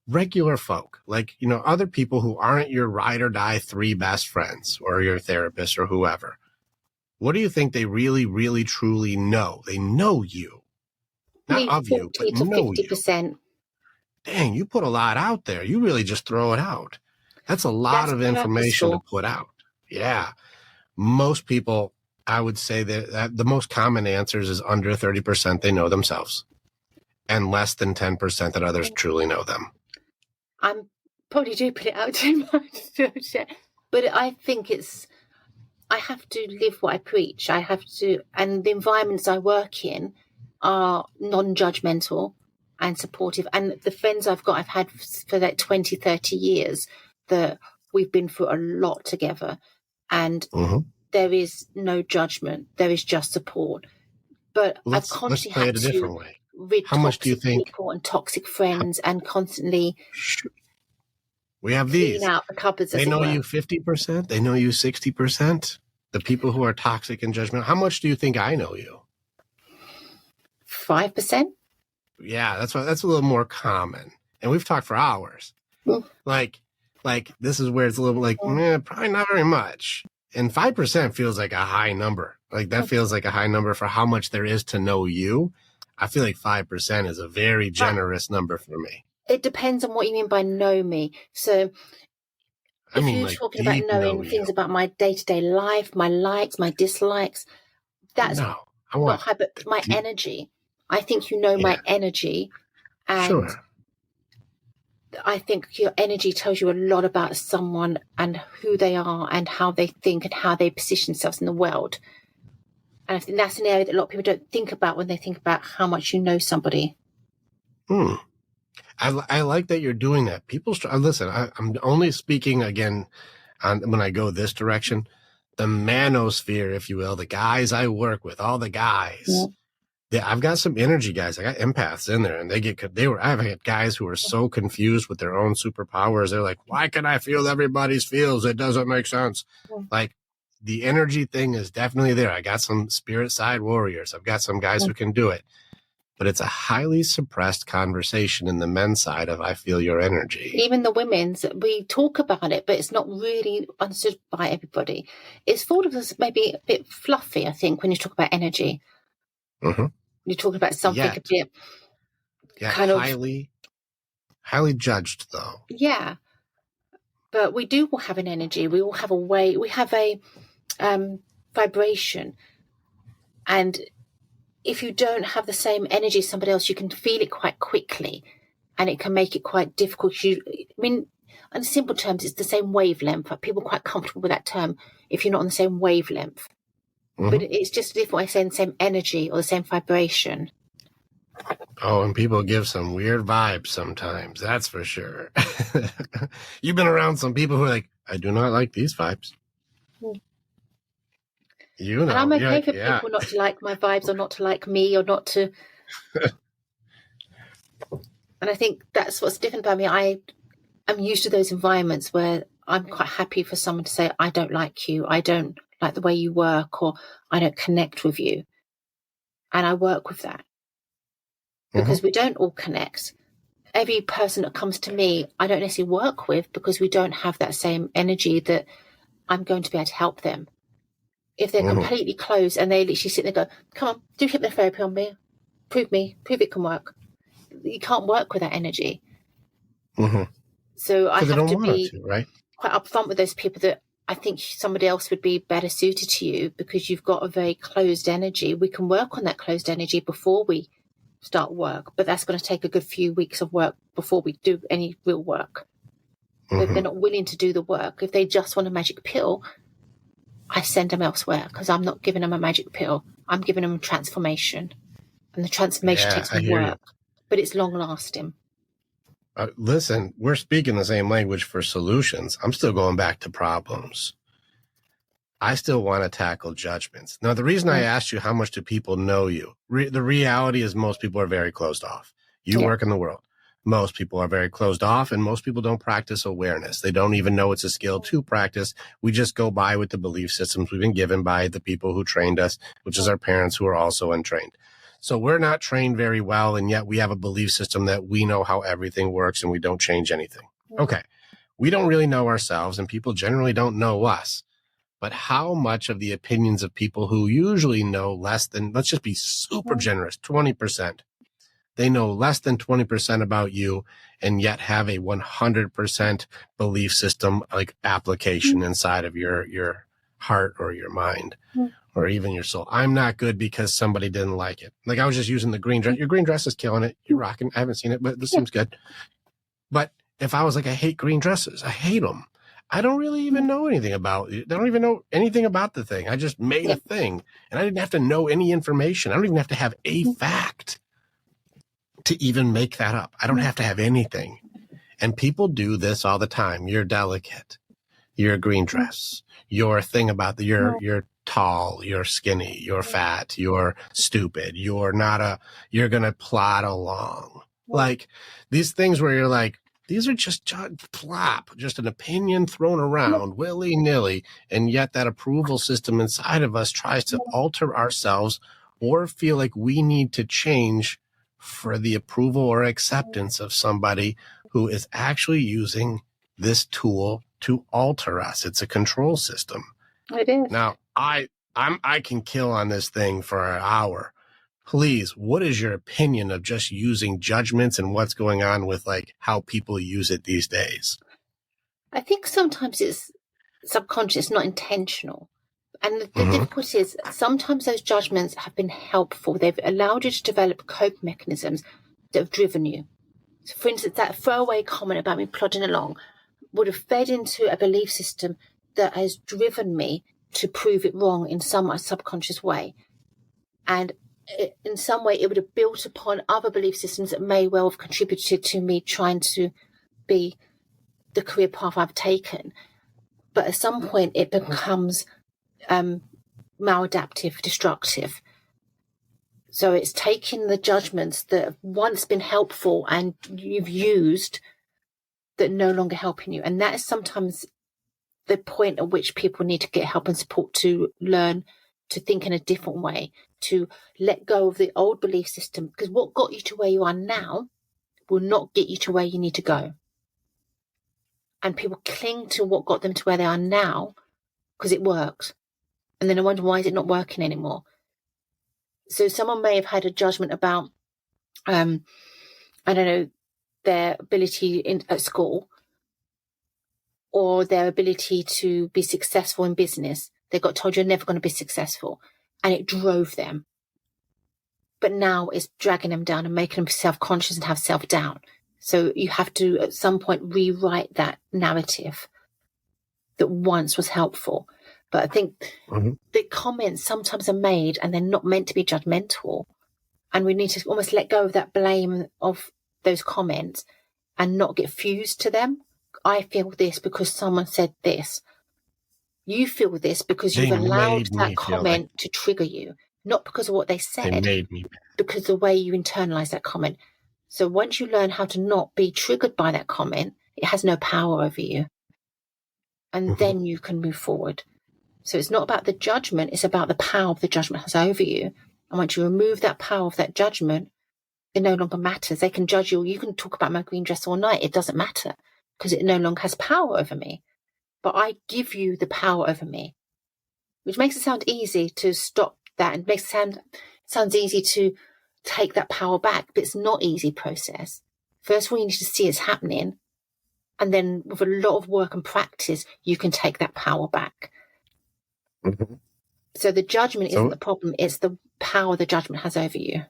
regular folk, like, you know, other people who aren't your ride or die 3 best friends or your therapist or whoever, what do you think they really, really, truly know? They know you, not of you, but know 50%. You. Dang, you put a lot out there. You really just throw it out. That's a lot of information to put out. Yeah. Most people, I would say that the most common answers is under 30% they know themselves and less than 10% that others truly know them. I probably do put it out too much, but I think I have to live what I preach. I have to, and the environments I work in are non-judgmental and supportive. And the friends I've had for like 20, 30 years, that we've been through a lot together. And there is no judgment. There is just support. But I've constantly had to rid toxic people and toxic friends and constantly we have these. Clean out the cupboards, they know you 50%. They know you 60%. The people who are toxic and judgmental. How much do you think I know you? 5%. Yeah, that's a little more common. And we've talked for hours. Like this is where it's a little like, probably not very much. And 5% feels like a high number. Like that feels like a high number for how much there is to know you. I feel like 5% is a very generous number for me. It depends on what you mean by know me. So if you're talking about knowing things about my day-to-day life, my likes, my dislikes, that's not high, but my energy. I think you know my energy, and I think your energy tells you a lot about someone and who they are and how they think and how they position themselves in the world. And I think that's an area that a lot of people don't think about when they think about how much you know somebody. I like that you're doing that. People listen. I'm only speaking again when I go this direction. The manosphere, if you will, the guys I work with, all the guys. I've got some energy guys. I got empaths in there, and I've had guys who are so confused with their own superpowers. They're like, why can I feel everybody's feels? It doesn't make sense. Like, the energy thing is definitely there. I got some spirit side warriors. I've got some guys who can do it, but it's a highly suppressed conversation in the men's side of, I feel your energy. Even the women's, we talk about it, but it's not really understood by everybody. It's thought of as maybe a bit fluffy, I think, when you talk about energy. You're talking about something a bit kind of highly judged, though. Yeah, but we do all have an energy. We all have a way. We have a vibration, and if you don't have the same energy as somebody else, you can feel it quite quickly, and it can make it quite difficult. In simple terms, it's the same wavelength. People are quite comfortable with that term if you're not on the same wavelength. But it's just a different way of saying the same energy or the same vibration. Oh, and people give some weird vibes sometimes. That's for sure. You've been around some people who are like, I do not like these vibes. You know, and I'm okay for people not to like my vibes or not to like me or not to. And I think that's what's different about me. I'm used to those environments where I'm quite happy for someone to say, I don't like you. I don't like the way you work, or I don't connect with you. And I work with that because we don't all connect. Every person that comes to me, I don't necessarily work with because we don't have that same energy that I'm going to be able to help them. If they're completely closed and they literally sit there and go, come on, do hypnotherapy on me. Prove it can work. You can't work with that energy. So I have to be quite upfront with those people that I think somebody else would be better suited to you because you've got a very closed energy. We can work on that closed energy before we start work, but that's going to take a good few weeks of work before we do any real work. If they're not willing to do the work, if they just want a magic pill, I send them elsewhere because I'm not giving them a magic pill. I'm giving them transformation. And the transformation takes work, but it's long lasting. Listen, we're speaking the same language for solutions. I'm still going back to problems. I still want to tackle judgments. Now, the reason I asked you how much do people know you, the reality is most people are very closed off. You work in the world. Most people are very closed off, and most people don't practice awareness. They don't even know it's a skill to practice. We just go by with the belief systems we've been given by the people who trained us, which is our parents who are also untrained. So we're not trained very well, and yet we have a belief system that we know how everything works and we don't change anything. Okay. We don't really know ourselves, and people generally don't know us. But how much of the opinions of people who usually know less than, let's just be super generous, 20%, they know less than 20% about you and yet have a 100% belief system, like application inside of your heart or your mind or even your soul. I'm not good because somebody didn't like it. Like I was just using the green dress. Your green dress is killing it. You're rocking. I haven't seen it, but this seems good. But if I was like, I hate green dresses, I hate them. I don't really even know anything about it. I don't even know anything about the thing. I just made a thing and I didn't have to know any information. I don't even have to have a fact to even make that up. I don't have to have anything. And people do this all the time. You're delicate. You're a green dress. You're a thing about you're tall, you're skinny, you're fat, you're stupid. You're going to plod along. Like these things where you're like, these are just plop, just an opinion thrown around willy-nilly, and yet that approval system inside of us tries to alter ourselves or feel like we need to change for the approval or acceptance of somebody who is actually using this tool to alter us. It's a control system. It is. Now, I can kill on this thing for an hour. Please, what is your opinion of just using judgments and what's going on with like how people use it these days? I think sometimes it's subconscious, not intentional. And the difficulty is sometimes those judgments have been helpful. They've allowed you to develop cope mechanisms that have driven you. So for instance, that throwaway comment about me plodding along would have fed into a belief system that has driven me to prove it wrong in some subconscious way. And in some way, it would have built upon other belief systems that may well have contributed to me trying to be the career path I've taken. But at some point, it becomes maladaptive, destructive. So it's taking the judgments that have once been helpful and you've used that no longer helping you. And that is sometimes the point at which people need to get help and support to learn to think in a different way, to let go of the old belief system, because what got you to where you are now will not get you to where you need to go. And people cling to what got them to where they are now because it works. And then I wonder, why is it not working anymore? So someone may have had a judgment about, I don't know, their ability at school or their ability to be successful in business. They got told you're never going to be successful, and it drove them. But now it's dragging them down and making them self-conscious and have self-doubt. So you have to, at some point, rewrite that narrative that once was helpful. But I think the comments sometimes are made and they're not meant to be judgmental. And we need to almost let go of that blame of those comments and not get fused to them. I feel this because someone said this. You feel this because you've allowed that comment to trigger you, not because of what they said, they made me mad. Because the way you internalize that comment. So once you learn how to not be triggered by that comment, it has no power over you. And then you can move forward. So it's not about the judgment, it's about the power the judgment has over you. And once you remove that power of that judgment, it no longer matters. They can judge you. You can talk about my green dress all night. It doesn't matter because it no longer has power over me. But I give you the power over me, which makes it sound easy to stop that and makes it sounds easy to take that power back. But it's not an easy process. First of all, you need to see it's happening. And then with a lot of work and practice, you can take that power back. So the judgment isn't the problem. It's the power the judgment has over you.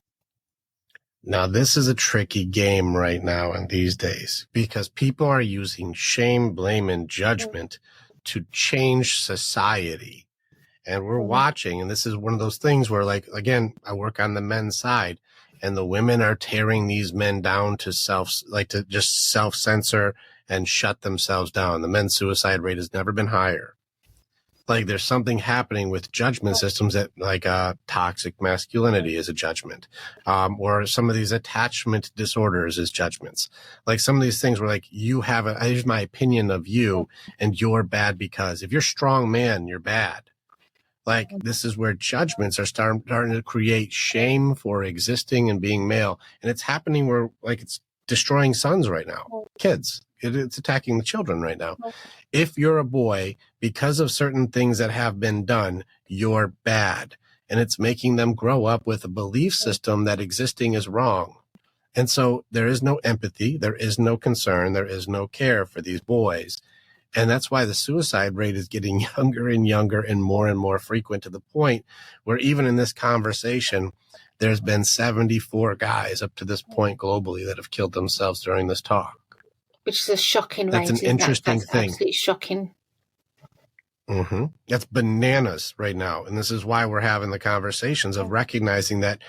Now, this is a tricky game right now and these days because people are using shame, blame, and judgment to change society. And we're watching, and this is one of those things where, like, again, I work on the men's side, and the women are tearing these men down to just self-censor and shut themselves down. The men's suicide rate has never been higher. Like there's something happening with judgment systems that like toxic masculinity is a judgment, or some of these attachment disorders is judgments. Like some of these things where like here's my opinion of you and you're bad because if you're a strong man, you're bad. Like this is where judgments are starting to create shame for existing and being male. And it's happening where like it's destroying sons right now, kids. It's attacking the children right now. If you're a boy, because of certain things that have been done, you're bad. And it's making them grow up with a belief system that existing is wrong. And so there is no empathy. There is no concern. There is no care for these boys. And that's why the suicide rate is getting younger and more frequent, to the point where even in this conversation, there's been 74 guys up to this point globally that have killed themselves during this talk. Which is a shocking rate. That's an interesting thing. Absolutely shocking. Mm-hmm. That's bananas right now. And this is why we're having the conversations of recognizing that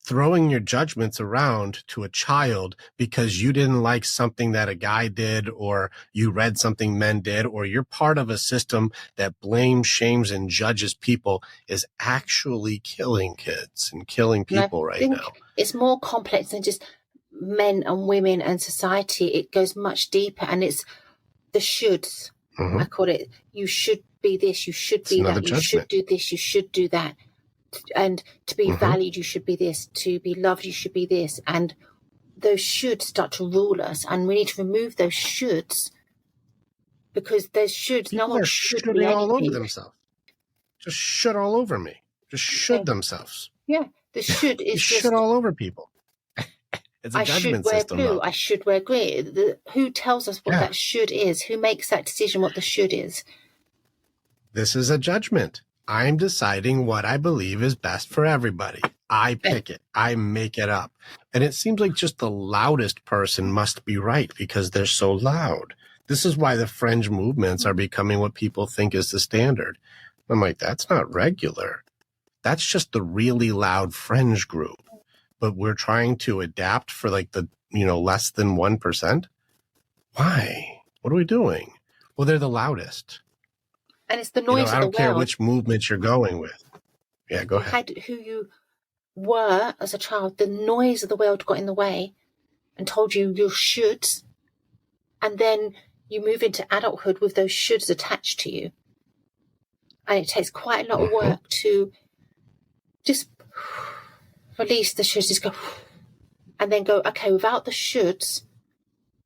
throwing your judgments around to a child because you didn't like something that a guy did, or you read something men did, or you're part of a system that blames, shames, and judges people is actually killing kids and killing people right now. It's more complex than just men and women and society. It goes much deeper, and it's the shoulds. I call it, you should be this, you should be that, you should do this, you should do that. And to be valued, you should be this. To be loved, you should be this. And those shoulds start to rule us, and we need to remove those shoulds, because those shoulds, no one should be all over themselves. Just should all over me. Just should themselves. Yeah, the should is just should all over people. It's a judgment system. I should wear blue. I should wear grey. Who tells us what that should is? Who makes that decision what the should is? This is a judgment. I'm deciding what I believe is best for everybody. I pick it. I make it up. And it seems like just the loudest person must be right because they're so loud. This is why the fringe movements are becoming what people think is the standard. I'm like, that's not regular. That's just the really loud fringe group. But we're trying to adapt for like the, less than 1%. Why? What are we doing? Well, they're the loudest. And it's the noise of the world. I don't care which movement you're going with. Yeah, go ahead. Who you were as a child, the noise of the world got in the way and told you should. And then you move into adulthood with those shoulds attached to you. And it takes quite a lot of work to just release the shoulds, just go, and then go, okay, without the shoulds,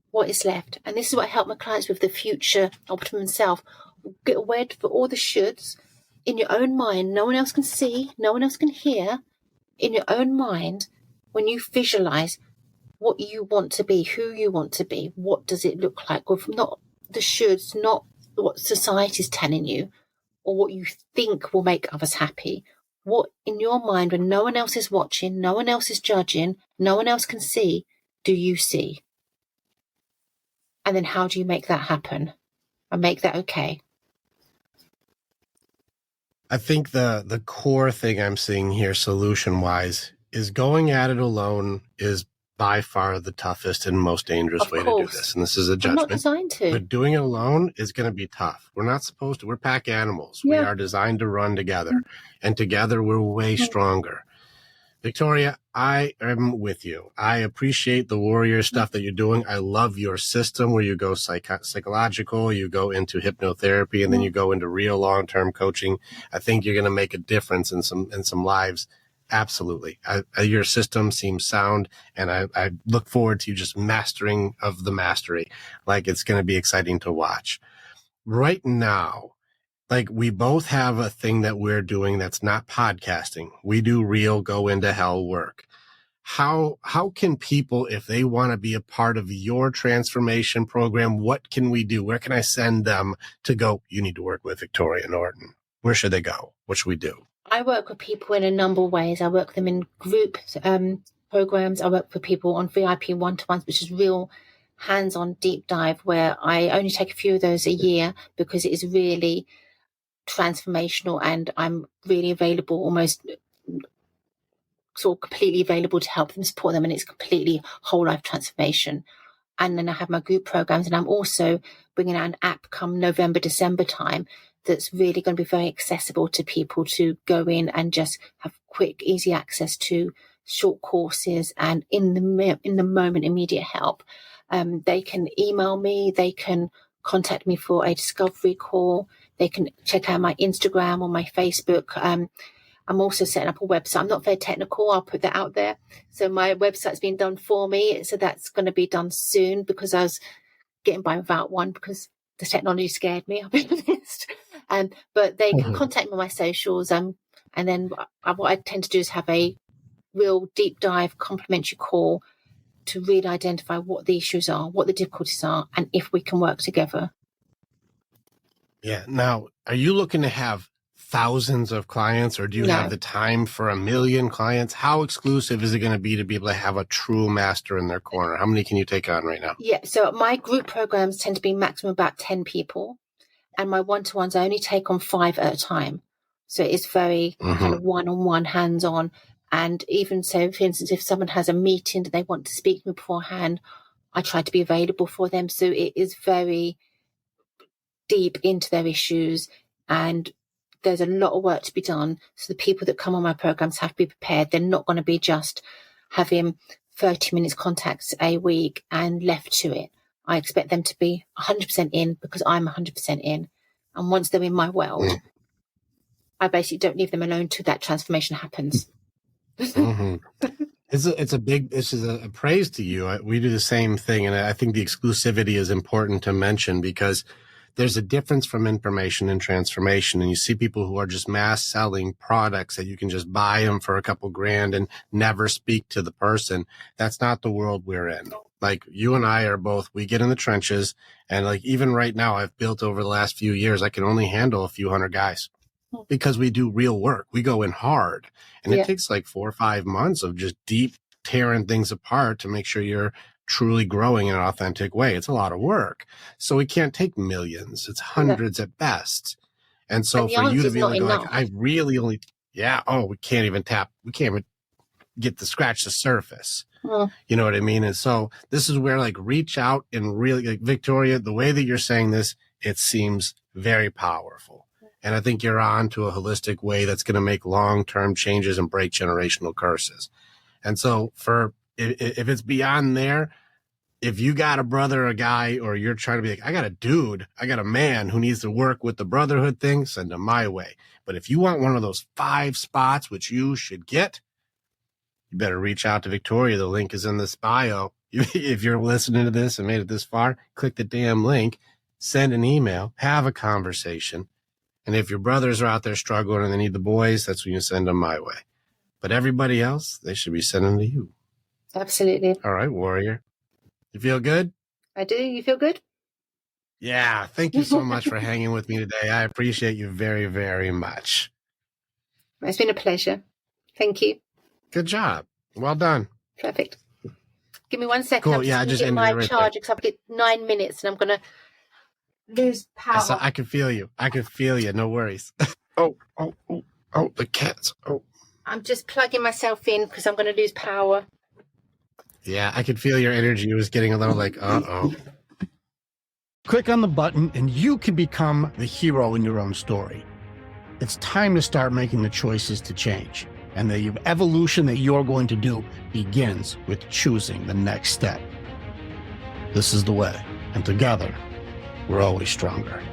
what is left? And this is what I help my clients with, the future optimum self. Get away for all the shoulds in your own mind. No one else can see, no one else can hear. In your own mind, when you visualize what you want to be, who you want to be, what does it look like? Well, not the shoulds, not what society's telling you or what you think will make others happy. What in your mind, when no one else is watching, no one else is judging, no one else can see, do you see? And then how do you make that happen and make that okay? I think the core thing I'm seeing here solution-wise is going at it alone is by far the toughest and most dangerous way to do this. And this is a judgment. I'm not designed to. But doing it alone is going to be tough. We're not supposed to. We're pack animals. Yeah. We are designed to run together. And together we're way stronger. Victoria, I am with you. I appreciate the warrior stuff that you're doing. I love your system where you go psychological, you go into hypnotherapy, and then you go into real long-term coaching. I think you're going to make a difference in some lives. Absolutely. Your system seems sound, and I look forward to you just mastering of the mastery. Like, it's going to be exciting to watch. Right now, like, we both have a thing that we're doing that's not podcasting. We do real go into hell work. How can people, if they want to be a part of your transformation program, what can we do? Where can I send them to go, you need to work with Victoria Norton? Where should they go? What should we do? I work with people in a number of ways. I work with them in group programs. I work with people on VIP one-to-ones, which is real hands-on deep dive, where I only take a few of those a year because it is really transformational, and I'm really available, almost sort of completely available to help them, support them, and it's completely whole life transformation. And then I have my group programs, and I'm also bringing out an app come November, December time that's really going to be very accessible to people to go in and just have quick, easy access to short courses and in the moment immediate help. They can email me, they can contact me for a discovery call, they can check out my Instagram or my Facebook. I'm also setting up a website. I'm not very technical, I'll put that out there. So my website's been done for me, so that's going to be done soon, because I was getting by without one because the technology scared me, I'll be honest. But they can contact me on my socials, and then what I tend to do is have a real deep dive complimentary call to really identify what the issues are, what the difficulties are, and if we can work together. Yeah. Now, are you looking to have thousands of clients, or do you have the time for 1 million clients? How exclusive is it going to be able to have a true master in their corner? How many can you take on right now? Yeah. So my group programs tend to be maximum about 10 people, and my one-to-ones I only take on 5 at a time. So it's very kind of one-on-one, hands-on. And even so, for instance, if someone has a meeting that they want to speak to me beforehand, I try to be available for them. So it is very deep into their issues, and there's a lot of work to be done. So the people that come on my programs have to be prepared. They're not going to be just having 30 minutes contacts a week and left to it. I expect them to be 100% in, because I'm 100% in. And once they're in my world, I basically don't leave them alone till that transformation happens. This is a praise to you. We do the same thing. And I think the exclusivity is important to mention, because there's a difference from information and transformation. And you see people who are just mass selling products that you can just buy them for a couple grand and never speak to the person. That's not the world we're in. Like, you and I are both, we get in the trenches. And like, even right now, I've built over the last few years, I can only handle a few hundred guys, because we do real work. We go in hard, and it takes like 4 or 5 months of just deep tearing things apart to make sure you're truly growing in an authentic way. It's a lot of work. So we can't take millions. It's hundreds at best. And so for you to be able to go like, I really only, we can't even get to scratch the surface. You know what I mean? And so this is where, like, reach out and really, like, Victoria, the way that you're saying this, it seems very powerful. And I think you're on to a holistic way that's going to make long-term changes and break generational curses. And so if it's beyond there, if you got a brother, a guy, or you're trying to be like, I got a dude, I got a man who needs to work with the brotherhood thing, send him my way. But if you want one of those 5 spots, which you should get, you better reach out to Victoria. The link is in this bio. If you're listening to this and made it this far, click the damn link, send an email, have a conversation. And if your brothers are out there struggling and they need the boys, that's when you send them my way. But everybody else, they should be sending to you. Absolutely. All right, warrior. You feel good? I do. You feel good? Yeah. Thank you so much for hanging with me today. I appreciate you very, very much. It's been a pleasure. Thank you. Good job. Well done. Perfect. Give me 1 second. Cool. I just ended my right charger, because I've got 9 minutes and I'm going to lose power. I can feel you. No worries. Oh, the cats. Oh. I'm just plugging myself in because I'm going to lose power. Yeah, I could feel your energy. It was getting a little like, uh-oh. Click on the button and you can become the hero in your own story. It's time to start making the choices to change. And the evolution that you're going to do begins with choosing the next step. This is the way. And together, we're always stronger.